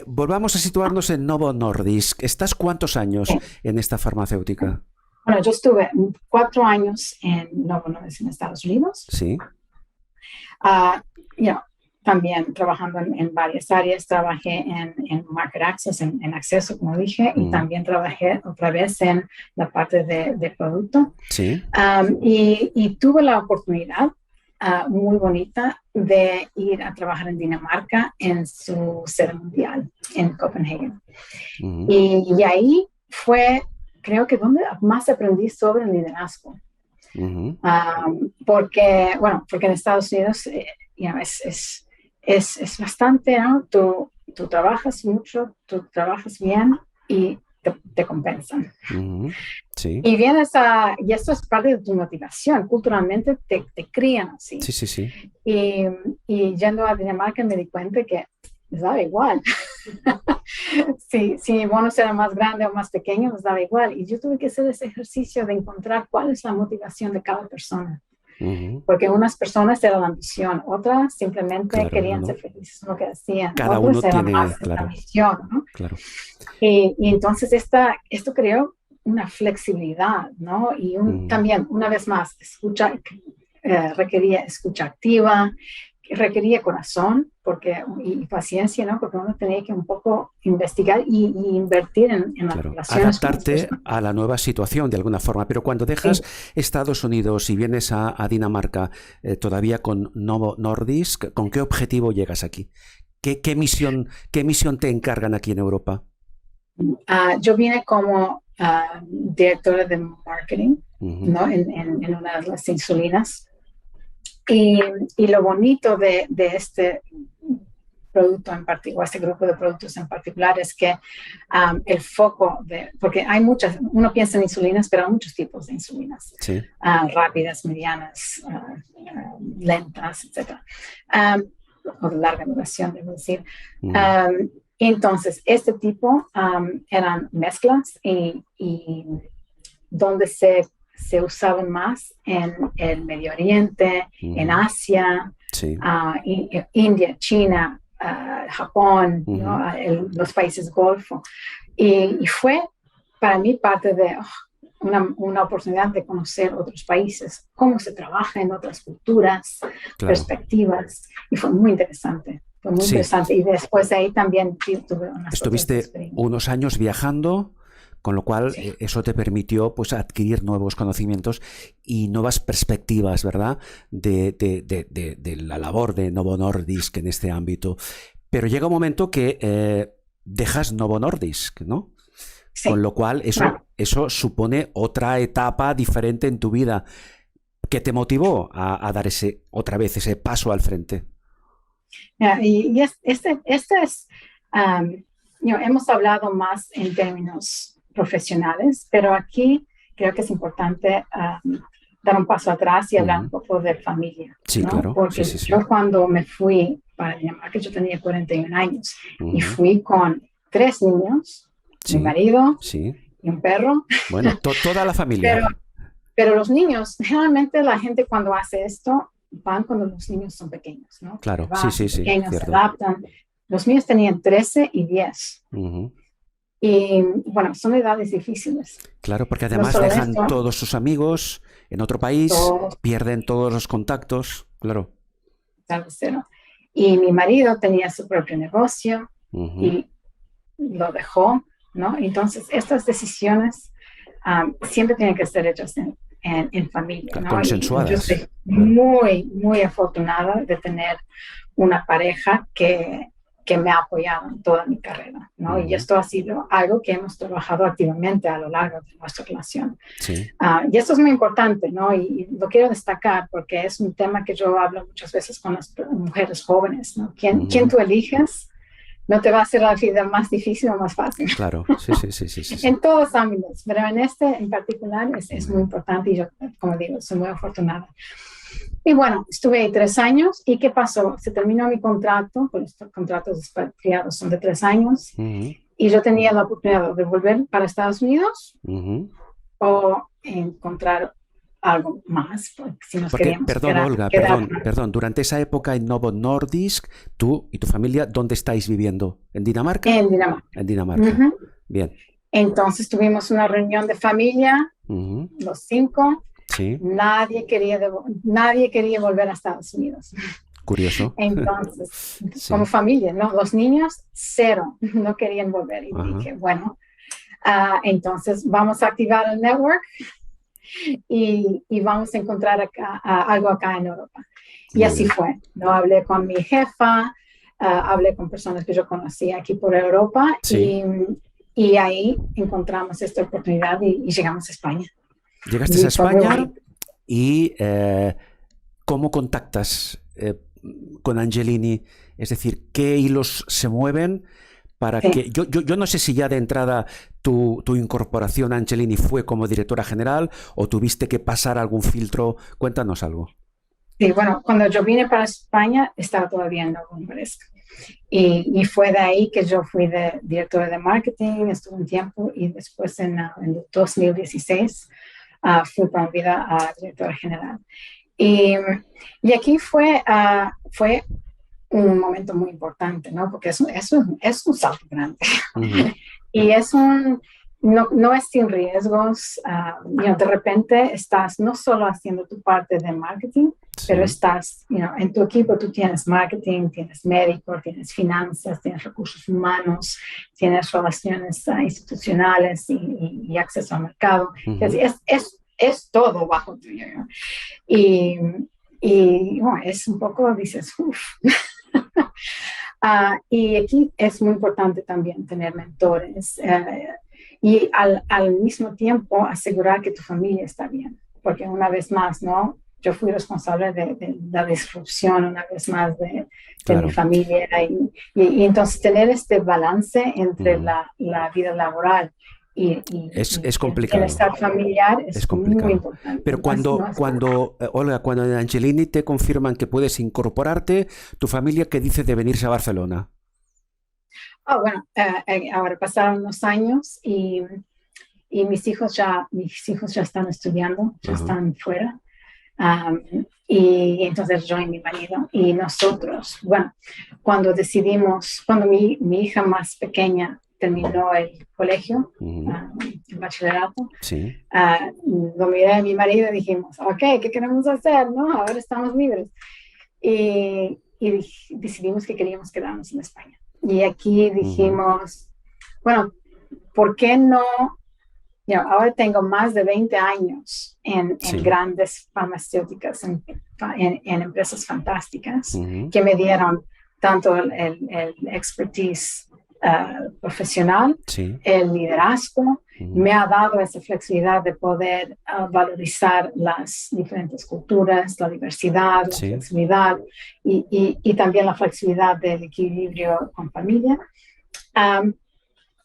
Volvamos a situarnos en Novo Nordisk. ¿Estás cuántos años en esta farmacéutica? Bueno, yo estuve 4 años en Novo Nordisk en Estados Unidos. Sí. También trabajando en varias áreas. Trabajé en Market Access, en acceso, como dije, y también trabajé otra vez en la parte de producto. Sí. Y tuve la oportunidad muy bonita de ir a trabajar en Dinamarca en su sede mundial, en Copenhague. Y ahí fue, creo que donde más aprendí sobre el liderazgo. Porque en Estados Unidos es bastante, ¿no? tú trabajas mucho, tú trabajas bien y te compensan. Sí. Y esto es parte de tu motivación. Culturalmente te crían así. Sí, sí, sí. Y yendo a Dinamarca me di cuenta que les daba igual. Si mi bono era más grande o más pequeño, les daba igual. Y yo tuve que hacer ese ejercicio de encontrar cuál es la motivación de cada persona. Porque unas personas eran la ambición, otras simplemente Claro, querían no. ser felices en lo que hacían, Cada otras uno eran tiene, más la claro, misión, ¿no? claro. Y entonces esto creó una flexibilidad, ¿no? Y también, una vez más, requería escucha activa, requería corazón y paciencia, ¿no? Porque uno tenía que un poco investigar y invertir en las Claro, relaciones con las adaptarte personas. a la nueva situación de alguna forma. Pero cuando Sí. dejas Estados Unidos y vienes a Dinamarca todavía con Novo Nordisk, ¿con qué objetivo llegas aquí? ¿Qué misión te encargan aquí en Europa? Yo vine como directora de marketing, ¿no? En una de las insulinas. Y lo bonito de este producto en particular, este grupo de productos en particular, es que el foco porque hay muchas, uno piensa en insulinas, pero hay muchos tipos de insulinas, Sí. Rápidas, medianas, lentas, etc. O de larga duración, debo decir. Entonces, este tipo eran mezclas y donde se usaban más en el Medio Oriente, en Asia, Sí. India, China, Japón, ¿no? Los países Golfo. Y fue para mí parte de una oportunidad de conocer otros países, cómo se trabaja en otras culturas, Claro. perspectivas, y fue muy interesante. Fue muy interesante. Y después de ahí también tuve unas Estuviste unos años viajando, con lo cual eso te permitió pues adquirir nuevos conocimientos y nuevas perspectivas, ¿verdad? De la labor de Novo Nordisk en este ámbito. Pero llega un momento que dejas Novo Nordisk, ¿no? Sí. Con lo cual eso supone otra etapa diferente en tu vida. ¿Qué te motivó a dar otra vez ese paso al frente? Hemos hablado más en términos profesionales, pero aquí creo que es importante dar un paso atrás y hablar un poco de familia. Sí, ¿no? claro. Porque sí. yo cuando me fui para Dinamarca, yo tenía 41 años y fui con 3 niños, mi marido y un perro. Bueno, toda la familia. Pero los niños, generalmente la gente cuando hace esto, van cuando los niños son pequeños, ¿no? Claro, sí. Pequeños, cierto. se adaptan. Los míos tenían 13 y 10. Y bueno, son edades difíciles. Claro, porque además dejan todos sus amigos en otro país, pierden todos los contactos, claro. Y mi marido tenía su propio negocio y lo dejó, ¿no? Entonces, estas decisiones siempre tienen que ser hechas en familia, ¿no? Consensuadas. Y yo soy muy, muy afortunada de tener una pareja que me ha apoyado en toda mi carrera, ¿no? Y esto ha sido algo que hemos trabajado activamente a lo largo de nuestra relación. Sí. Y esto es muy importante, ¿no? Y lo quiero destacar porque es un tema que yo hablo muchas veces con las mujeres jóvenes, ¿no? ¿Quién tú eliges? No te va a hacer la vida más difícil o más fácil. Claro, sí. En todos los ámbitos, pero en este en particular es muy importante y yo, como digo, soy muy afortunada. Y bueno, estuve ahí 3 años. ¿Y qué pasó? Se terminó mi contrato, porque los contratos expatriados son de 3 años, y yo tenía la oportunidad de volver para Estados Unidos o encontrar algo más. Si nos queríamos perdón, Olga, perdón. Durante esa época en Novo Nordisk, tú y tu familia, ¿dónde estáis viviendo? ¿En Dinamarca? En Dinamarca. En Dinamarca. Bien. Entonces tuvimos una reunión de familia, los 5. Sí. Nadie quería volver a Estados Unidos. Curioso. Entonces, como familia, ¿no? Los niños, 0, no querían volver. Y dije, bueno, entonces vamos a activar el network y vamos a encontrar algo acá en Europa. Y así fue, ¿no? Hablé con mi jefa, hablé con personas que yo conocía aquí por Europa y ahí encontramos esta oportunidad y llegamos a España. Llegaste a España y ¿cómo contactas con Angelini? Es decir, ¿qué hilos se mueven para Sí. que... Yo no sé si ya de entrada tu incorporación a Angelini fue como directora general o tuviste que pasar algún filtro. Cuéntanos algo. Sí, bueno, cuando yo vine para España estaba todavía en Novo Nordisk. Y fue de ahí que yo fui de directora de marketing, estuve un tiempo y después en 2016 fui promovida a directora general. Y, y aquí fue un momento muy importante, ¿no? Porque es un salto grande. Ujú. Y no es sin riesgos. De repente estás no solo haciendo tu parte de marketing, pero Sí. estás, en tu equipo tú tienes marketing, tienes médico, tienes finanzas, tienes recursos humanos, tienes relaciones institucionales y acceso al mercado. Ujú. Es todo bajo tuyo, ¿no? Y bueno, es un poco, dices, uff. Y aquí es muy importante también tener mentores y al mismo tiempo asegurar que tu familia está bien, porque una vez más, ¿no? Yo fui responsable de la disrupción una vez más de mi Claro. familia y entonces tener este balance entre Ujú. la vida laboral Es y el complicado. bienestar familiar Es es muy complicado. importante. Pero No es Olga, cuando en Angelini te confirman que puedes incorporarte, tu familia, ¿qué dice de venirse a Barcelona? Bueno, ahora pasaron unos años y mis hijos ya están estudiando, ya Ajá. están fuera. Y entonces yo y mi marido y nosotros, bueno, cuando mi hija más pequeña terminó el colegio, Ujú. el bachillerato, Sí. lo miré a mi marido y dijimos, ok, ¿qué queremos hacer? ¿No? Ahora estamos libres. Y decidimos que queríamos quedarnos en España. Y aquí Ujú. dijimos, bueno, ¿por qué no? Ahora tengo más de 20 años en Sí. grandes farmacéuticas, en empresas fantásticas Ujú. que me dieron tanto el expertise profesional, Sí. el liderazgo, Ujú. me ha dado esa flexibilidad de poder valorizar las diferentes culturas, la diversidad, la Sí. flexibilidad y también la flexibilidad del equilibrio con familia. Um,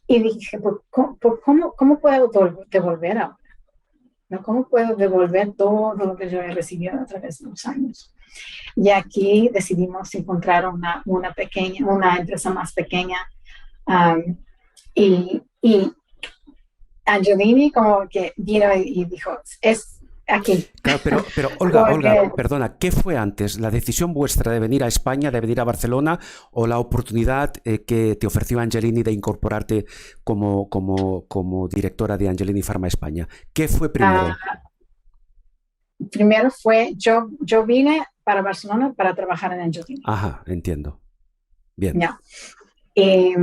y dije, ¿cómo puedo devolver ahora? ¿No? ¿Cómo puedo devolver todo lo que yo he recibido a través de los años? Y aquí decidimos encontrar una empresa más pequeña. Um, y Angelini como que vino y dijo, es aquí. Claro, pero Olga, Porque perdona, ¿qué fue antes? ¿La decisión vuestra de venir a España, de venir a Barcelona, o la oportunidad que te ofreció Angelini de incorporarte como directora de Angelini Pharma España? ¿Qué fue primero? primero fue, yo vine para Barcelona para trabajar en Angelini. Ajá, entiendo. Bien. Ya. Y,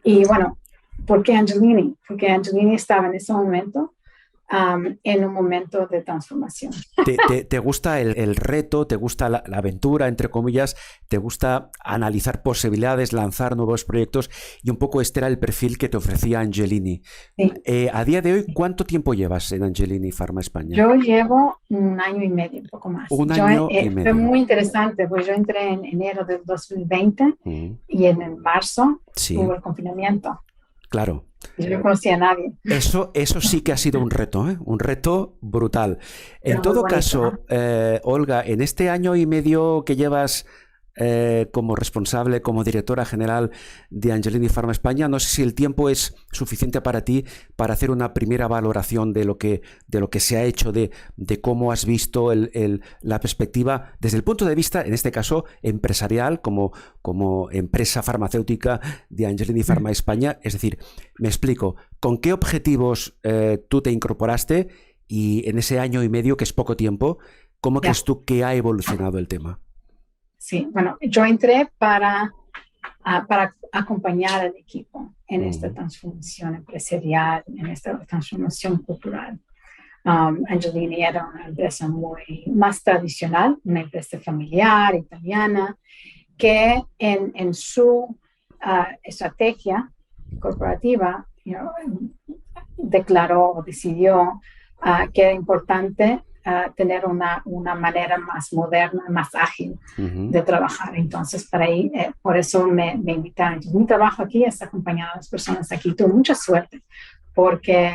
y bueno, ¿por qué Angelini? Porque Angelini estaba en ese momento en un momento de transformación. ¿Te gusta el reto, te gusta la aventura, entre comillas, te gusta analizar posibilidades, lanzar nuevos proyectos y un poco este era el perfil que te ofrecía Angelini? Sí, A día de hoy, sí. ¿cuánto tiempo llevas en Angelini Pharma España? Yo llevo un año y medio, un poco más. Un año y Fue medio. muy interesante, pues yo entré en enero del 2020 Mm. y en marzo Sí, hubo el confinamiento. claro. Y yo no conocía a nadie. Eso sí que ha sido un reto, ¿eh? Un reto brutal. En Pero muy todo bonito, ¿no? caso, Olga, en este año y medio que llevas como responsable, como directora general de Angelini Pharma España, no sé si el tiempo es suficiente para ti para hacer una primera valoración de lo que se ha hecho, de cómo has visto la perspectiva desde el punto de vista, en este caso, empresarial, como empresa farmacéutica de Angelini Pharma España. Es decir, me explico, ¿con qué objetivos tú te incorporaste y en ese año y medio, que es poco tiempo, cómo Ya, crees tú que ha evolucionado el tema? sí. Bueno, yo entré para acompañar al equipo en esta Ujú. transformación empresarial, en esta transformación cultural. Angelini era una empresa muy más tradicional, una empresa familiar, italiana, que en su estrategia corporativa declaró o decidió que era importante tener una manera más moderna, más ágil de trabajar. Entonces, por eso me invitaron. Entonces, mi trabajo aquí es acompañar a las personas aquí. Tuve mucha suerte porque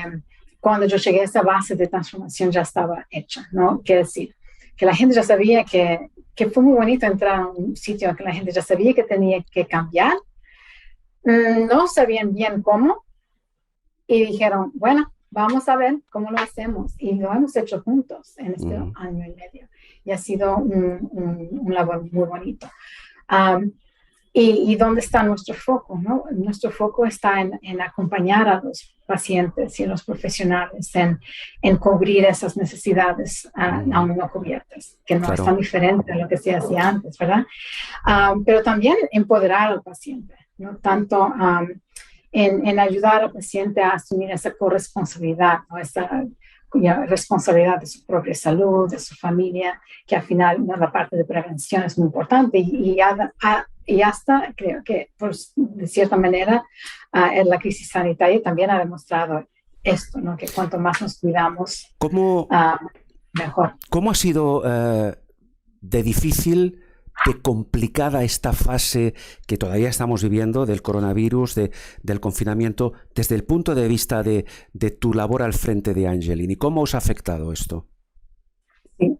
cuando yo llegué a esa base de transformación ya estaba hecha, ¿no? Quiere decir, que la gente ya sabía que fue muy bonito entrar a un sitio en que la gente ya sabía que tenía que cambiar, no sabían bien cómo, y dijeron, bueno, vamos a ver cómo lo hacemos. Y lo hemos hecho juntos en este año y medio. Y ha sido un labor muy bonito. ¿Y dónde está nuestro foco? ¿No? Nuestro foco está en acompañar a los pacientes y a los profesionales en cubrir esas necesidades aún no cubiertas, que no es tan diferente a lo que se hacía antes, ¿verdad? Pero también empoderar al paciente, ¿no? Tanto en ayudar al paciente a asumir esa corresponsabilidad, ¿no? Esa responsabilidad de su propia salud, de su familia, que al final, ¿no? La parte de prevención es muy importante y hasta creo que pues, de cierta manera en la crisis sanitaria también ha demostrado esto, ¿no? Que cuanto más nos cuidamos, mejor. ¿Cómo ha sido de difícil, de complicada esta fase que todavía estamos viviendo del coronavirus, del confinamiento, desde el punto de vista de tu labor al frente de Angelini? ¿Cómo os ha afectado esto? Sí,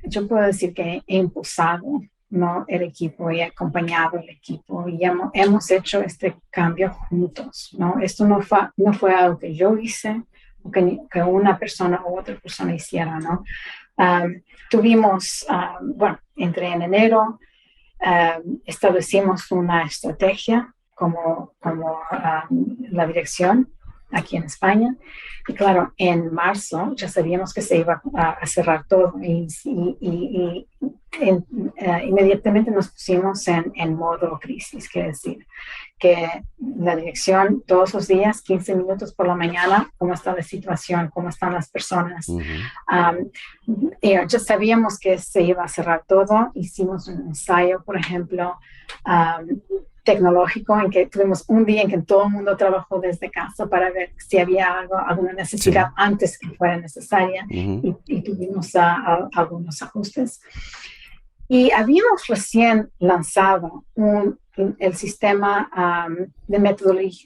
yo puedo decir que he impulsado, ¿no? El equipo y he acompañado el equipo y hemos hecho este cambio juntos, ¿no? Esto no fue algo que yo hice o que una persona u otra persona hiciera, ¿no? Entré en enero, establecimos una estrategia como la dirección aquí en España. Y claro, en marzo ya sabíamos que se iba a cerrar todo y inmediatamente nos pusimos en modo crisis, quiere decir que la dirección todos los días, 15 minutos por la mañana, cómo está la situación, cómo están las personas. Ya sabíamos que se iba a cerrar todo, hicimos un ensayo, por ejemplo, tecnológico, en que tuvimos un día en que todo el mundo trabajó desde casa para ver si había alguna necesidad antes que fuera necesaria y tuvimos algunos ajustes. Y habíamos recién lanzado el sistema de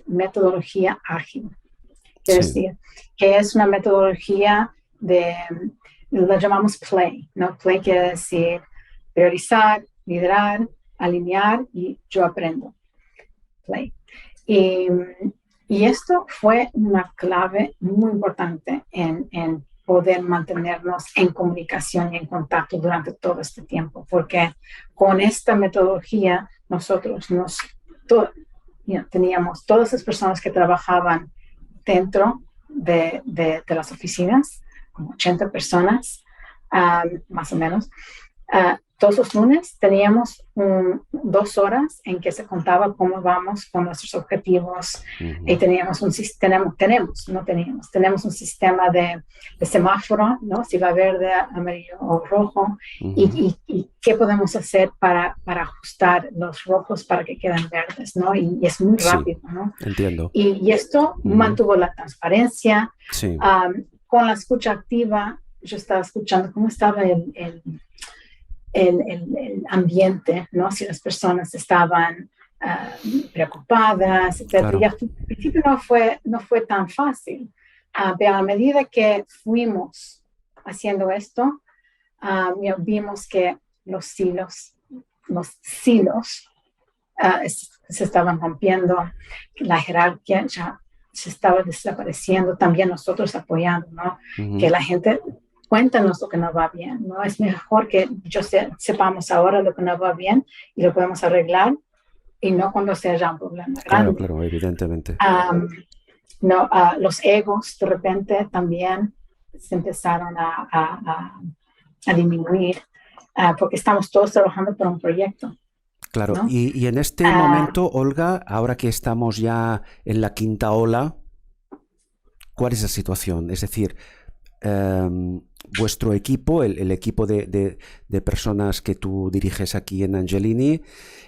metodología ágil, es decir, que es una metodología lo llamamos PLAY, ¿no? PLAY quiere decir priorizar, liderar, alinear y yo aprendo. Play. Y esto fue una clave muy importante en poder mantenernos en comunicación y en contacto durante todo este tiempo, porque con esta metodología nosotros teníamos todas las personas que trabajaban dentro de las oficinas, como 80 personas, más o menos. Todos los lunes teníamos 2 horas en que se contaba cómo vamos con nuestros objetivos y tenemos un sistema de semáforo, ¿no? Si va verde, amarillo o rojo y qué podemos hacer para ajustar los rojos para que queden verdes, ¿no? Y es muy rápido, ¿no? Entiendo. Y esto mantuvo la transparencia. Con la escucha activa, yo estaba escuchando cómo estaba el ambiente, ¿no? Si las personas estaban preocupadas, etc. Claro. Y al principio no fue tan fácil, pero a medida que fuimos haciendo esto, vimos que los silos se estaban rompiendo, la jerarquía ya se estaba desapareciendo, también nosotros apoyando, ¿no? Que la gente... Cuéntanos lo que no va bien, ¿no? Es mejor que sepamos ahora lo que no va bien y lo podemos arreglar y no cuando sea ya un problema grande. Claro, evidentemente. Los egos de repente también se empezaron a disminuir porque estamos todos trabajando por un proyecto. Claro, ¿no? y en este momento, Olga, ahora que estamos ya en la quinta ola, ¿cuál es la situación? Es decir, vuestro equipo, el equipo de personas que tú diriges aquí en Angelini,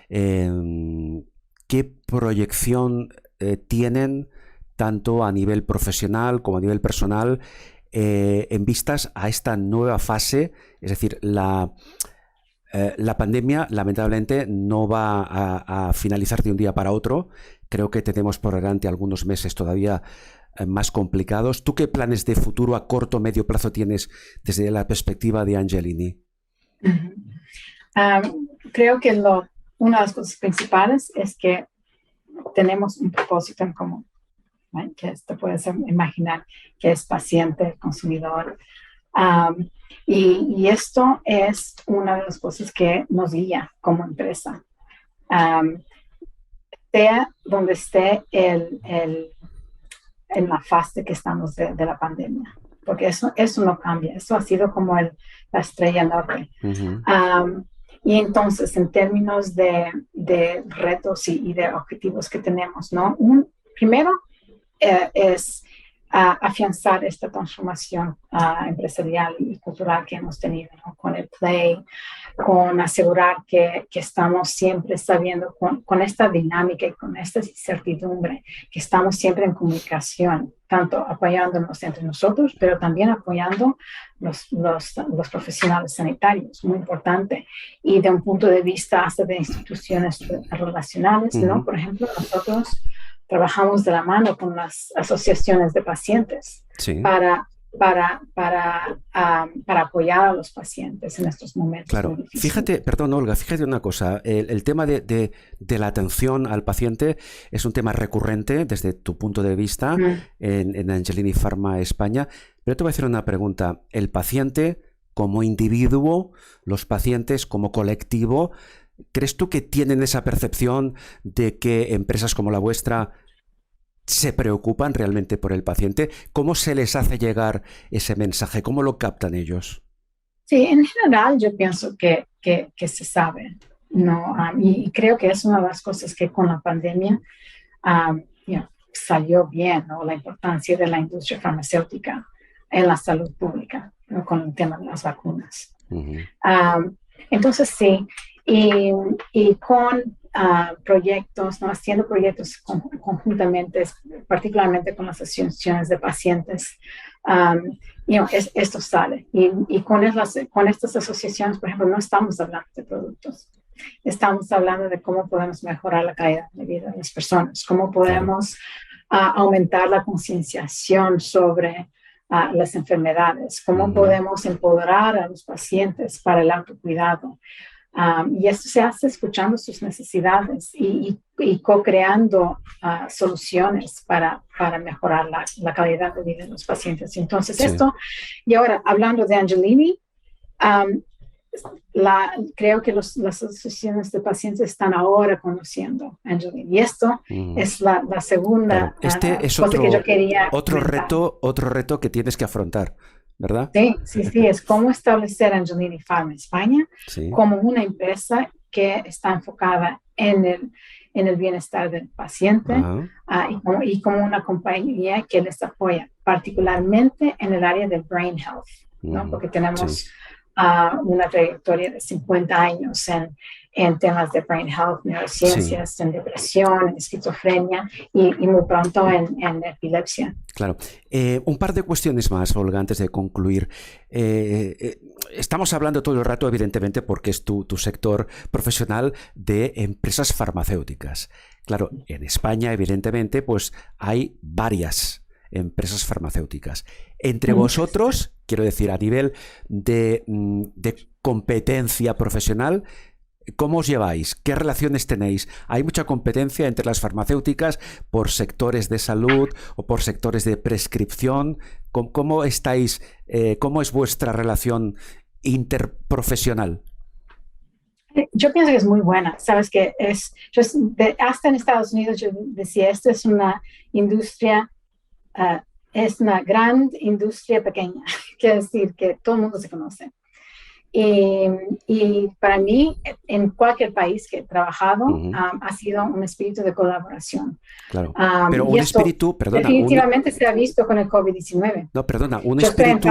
¿qué proyección tienen tanto a nivel profesional como a nivel personal, en vistas a esta nueva fase? Es decir, la pandemia lamentablemente no va a finalizar de un día para otro. Creo que tenemos por delante algunos meses todavía más complicados. ¿Tú qué planes de futuro a corto o medio plazo tienes desde la perspectiva de Angelini? Creo que una de las cosas principales es que tenemos un propósito en común, ¿right? Que esto puede ser imaginar que es paciente, consumidor. Y esto es una de las cosas que nos guía como empresa. Sea donde esté en la fase que estamos de la pandemia, porque eso no cambia, eso ha sido como la estrella norte. Y entonces, en términos de retos y de objetivos que tenemos, ¿no? Primero es afianzar esta transformación empresarial y cultural que hemos tenido, ¿no? Con el Play, con asegurar que estamos siempre sabiendo, con esta dinámica y con esta incertidumbre, que estamos siempre en comunicación, tanto apoyándonos entre nosotros, pero también apoyando los profesionales sanitarios, muy importante. Y de un punto de vista hasta de instituciones relacionales, ¿no? Por ejemplo, nosotros trabajamos de la mano con las asociaciones de pacientes para apoyar a los pacientes en estos momentos. Claro, fíjate, perdón, Olga, fíjate una cosa, el tema de la atención al paciente es un tema recurrente desde tu punto de vista en Angelini Pharma España, pero te voy a hacer una pregunta. ¿El paciente como individuo, los pacientes como colectivo, crees tú que tienen esa percepción de que empresas como la vuestra se preocupan realmente por el paciente? ¿Cómo se les hace llegar ese mensaje? ¿Cómo lo captan ellos? Sí, en general yo pienso que se sabe, ¿no? Y creo que es una de las cosas que con la pandemia salió bien, ¿no? La importancia de la industria farmacéutica en la salud pública, ¿no? Con el tema de las vacunas. Entonces sí, y con proyectos, ¿no? Haciendo proyectos conjuntamente, particularmente con las asociaciones de pacientes, esto sale. Y con estas asociaciones, por ejemplo, no estamos hablando de productos. Estamos hablando de cómo podemos mejorar la calidad de vida de las personas, cómo podemos aumentar la concienciación sobre las enfermedades, cómo podemos empoderar a los pacientes para el autocuidado. Y esto se hace escuchando sus necesidades y co-creando soluciones para mejorar la calidad de vida de los pacientes. Entonces esto, y ahora hablando de Angelini, creo que las asociaciones de pacientes están ahora conociendo Angelini. Y esto es la segunda es cosa que yo quería otro reto que tienes que afrontar, ¿verdad? Sí, es cómo establecer Angelini Pharma España como una empresa que está enfocada en el bienestar del paciente y como una compañía que les apoya, particularmente en el área del brain health, ¿no? Porque tenemos una trayectoria de 50 años en temas de brain health, neurociencias, en depresión, en esquizofrenia y muy pronto en epilepsia. Claro. Un par de cuestiones más, Olga, antes de concluir. Estamos hablando todo el rato, evidentemente, porque es tu sector profesional, de empresas farmacéuticas. Claro, en España, evidentemente, pues hay varias empresas farmacéuticas. Entre vosotros, quiero decir, a nivel de competencia profesional, ¿cómo os lleváis? ¿Qué relaciones tenéis? ¿Hay mucha competencia entre las farmacéuticas por sectores de salud o por sectores de prescripción? ¿Cómo estáis? ¿Cómo es vuestra relación interprofesional? Yo pienso que es muy buena. Sabes que hasta en Estados Unidos yo decía, esto es una industria, es una gran industria pequeña, quiere decir que todo el mundo se conoce. Y para mí, en cualquier país que he trabajado, ha sido un espíritu de colaboración. Claro, pero un espíritu, perdona. Definitivamente se ha visto con el COVID-19. No, perdona, un espíritu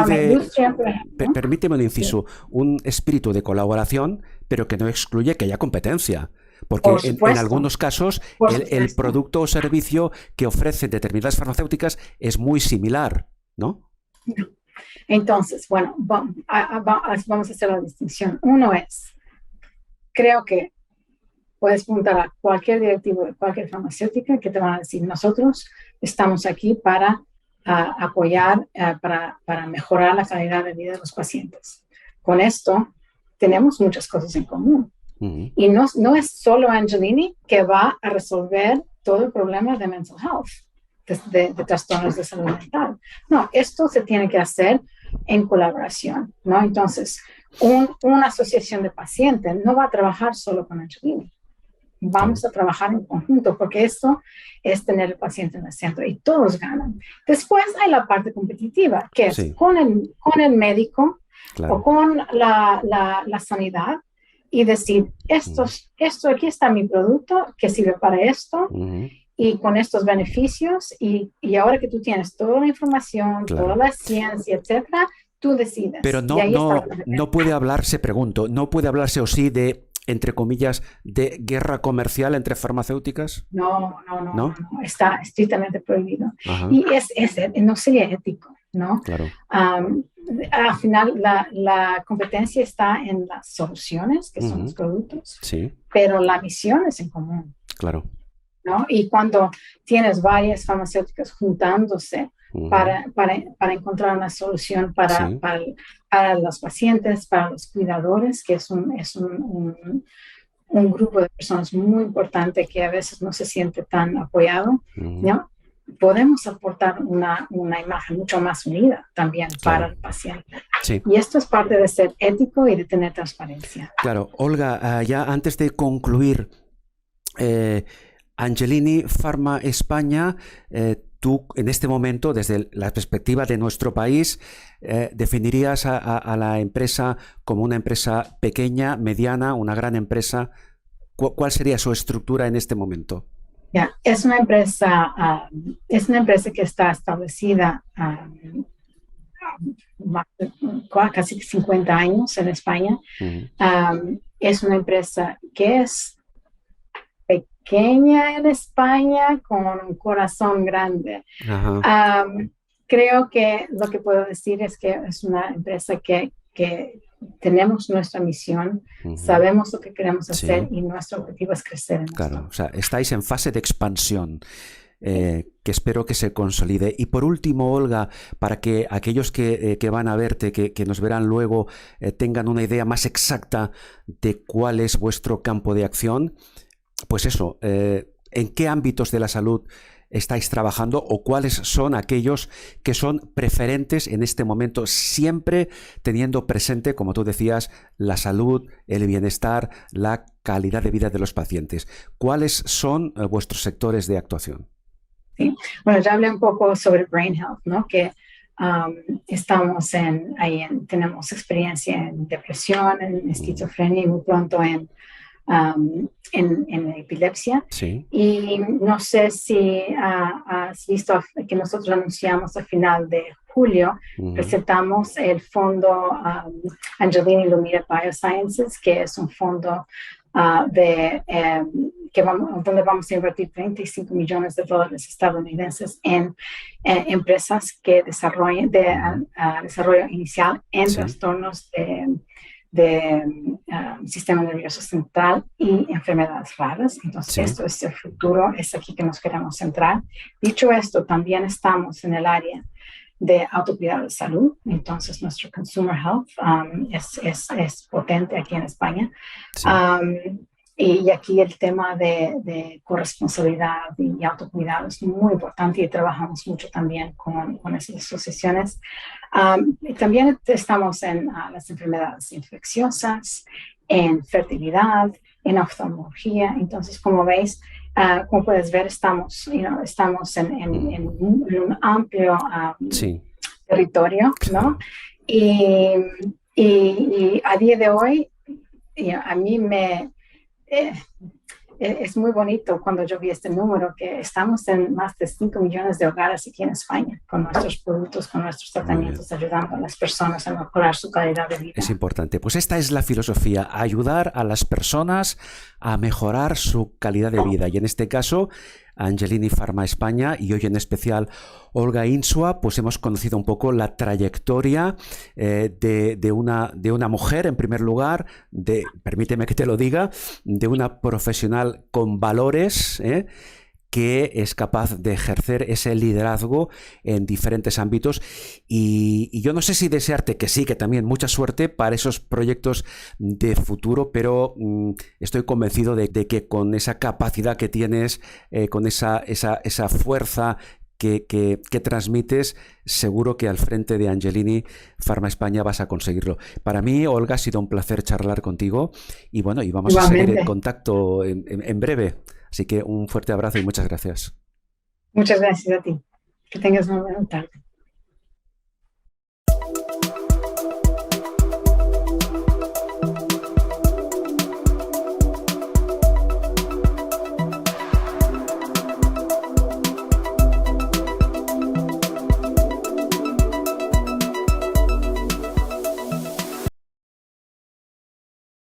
permíteme un inciso, un espíritu de colaboración, pero que no excluye que haya competencia. Porque Por en supuesto, algunos casos por el supuesto. producto o servicio que ofrecen determinadas farmacéuticas es muy similar, ¿no? Entonces, bueno, vamos a hacer la distinción. Uno es, creo que puedes preguntar a cualquier directivo de cualquier farmacéutica que te van a decir, nosotros estamos aquí para apoyar, para mejorar la calidad de vida de los pacientes. Con esto tenemos muchas cosas en común. Uh-huh. Y no es solo Angelini que va a resolver todo el problema de mental health, de trastornos de salud mental. No, esto se tiene que hacer en colaboración, ¿no? Entonces, una asociación de pacientes no va a trabajar solo con Angelini. Vamos a trabajar en conjunto, porque esto es tener el paciente en el centro y todos ganan. Después hay la parte competitiva, que es con el médico o con la sanidad, y decir, esto aquí está mi producto que sirve para esto, y con estos beneficios, y ahora que tú tienes toda la información, toda la ciencia, etcétera, tú decides. Pero no puede hablarse, pregunto, ¿no puede hablarse o sí de, entre comillas, de guerra comercial entre farmacéuticas? No, está estrictamente prohibido. Ajá. Y no sería ético, ¿no? Claro. Al final, la competencia está en las soluciones, que son los productos, pero la misión es en común. Claro. ¿No? Y cuando tienes varias farmacéuticas juntándose para encontrar una solución para los pacientes, para los cuidadores, que es un grupo de personas muy importante que a veces no se siente tan apoyado, ¿no? Podemos aportar una imagen mucho más unida también para el paciente. Sí. Y esto es parte de ser ético y de tener transparencia. Claro. Olga, ya antes de concluir, Angelini Pharma España, tú en este momento, desde la perspectiva de nuestro país, ¿definirías a la empresa como una empresa pequeña, mediana, una gran empresa? ¿Cuál sería su estructura en este momento? Es una empresa que está establecida casi 50 años en España. Es una empresa que es pequeña en España con un corazón grande. Creo que lo que puedo decir es que es una empresa que tenemos nuestra misión, sabemos lo que queremos hacer y nuestro objetivo es crecer en Claro, esto. o sea, estáis en fase de expansión. Que espero que se consolide. Y por último, Olga, para que aquellos que van a verte, que nos verán luego, tengan una idea más exacta de cuál es vuestro campo de acción, pues eso, ¿en qué ámbitos de la salud estáis trabajando o cuáles son aquellos que son preferentes en este momento, siempre teniendo presente, como tú decías, la salud, el bienestar, la calidad de vida de los pacientes? ¿Cuáles son vuestros sectores de actuación? Sí. Bueno, ya hablé un poco sobre Brain Health, ¿no? Que estamos tenemos experiencia en depresión, en esquizofrenia y muy pronto en epilepsia. Sí. Y no sé si has visto que nosotros anunciamos a final de julio, presentamos el fondo Angelini Lumire Biosciences, que es un fondo donde vamos a invertir $35 millones estadounidenses en empresas que desarrollen desarrollo inicial en trastornos de sistema nervioso central y enfermedades raras. Entonces, esto es el futuro, es aquí que nos queremos centrar. Dicho esto, también estamos en el área de autocuidado de salud. Entonces, nuestro consumer health es potente aquí en España. Y aquí el tema de corresponsabilidad y autocuidado es muy importante y trabajamos mucho también con esas asociaciones. También estamos en las enfermedades infecciosas, en fertilidad, en oftalmología. Entonces, como veis, como puedes ver, estamos en un amplio territorio, ¿no? Y a día de hoy, a mí es muy bonito cuando yo vi este número, que estamos en más de 5 millones de hogares aquí en España con nuestros productos, con nuestros Muy bien. tratamientos, ayudando a las personas a mejorar su calidad de Es vida. importante. Pues esta es la filosofía, ayudar a las personas a mejorar su calidad de vida. Y en este caso, Angelini Pharma España y hoy en especial Olga Insua, pues hemos conocido un poco la trayectoria de una mujer, en primer lugar, permíteme que te lo diga, de una profesional con valores, que es capaz de ejercer ese liderazgo en diferentes ámbitos y yo no sé si desearte que sí, que también mucha suerte para esos proyectos de futuro, pero estoy convencido de que con esa capacidad que tienes, con esa fuerza que transmites, seguro que al frente de Angelini Pharma España vas a conseguirlo. Para mí, Olga, ha sido un placer charlar contigo y bueno, y vamos a seguir en Igualmente, contacto en breve. Así que un fuerte abrazo y muchas gracias. muchas gracias a ti. Que tengas una buena tarde.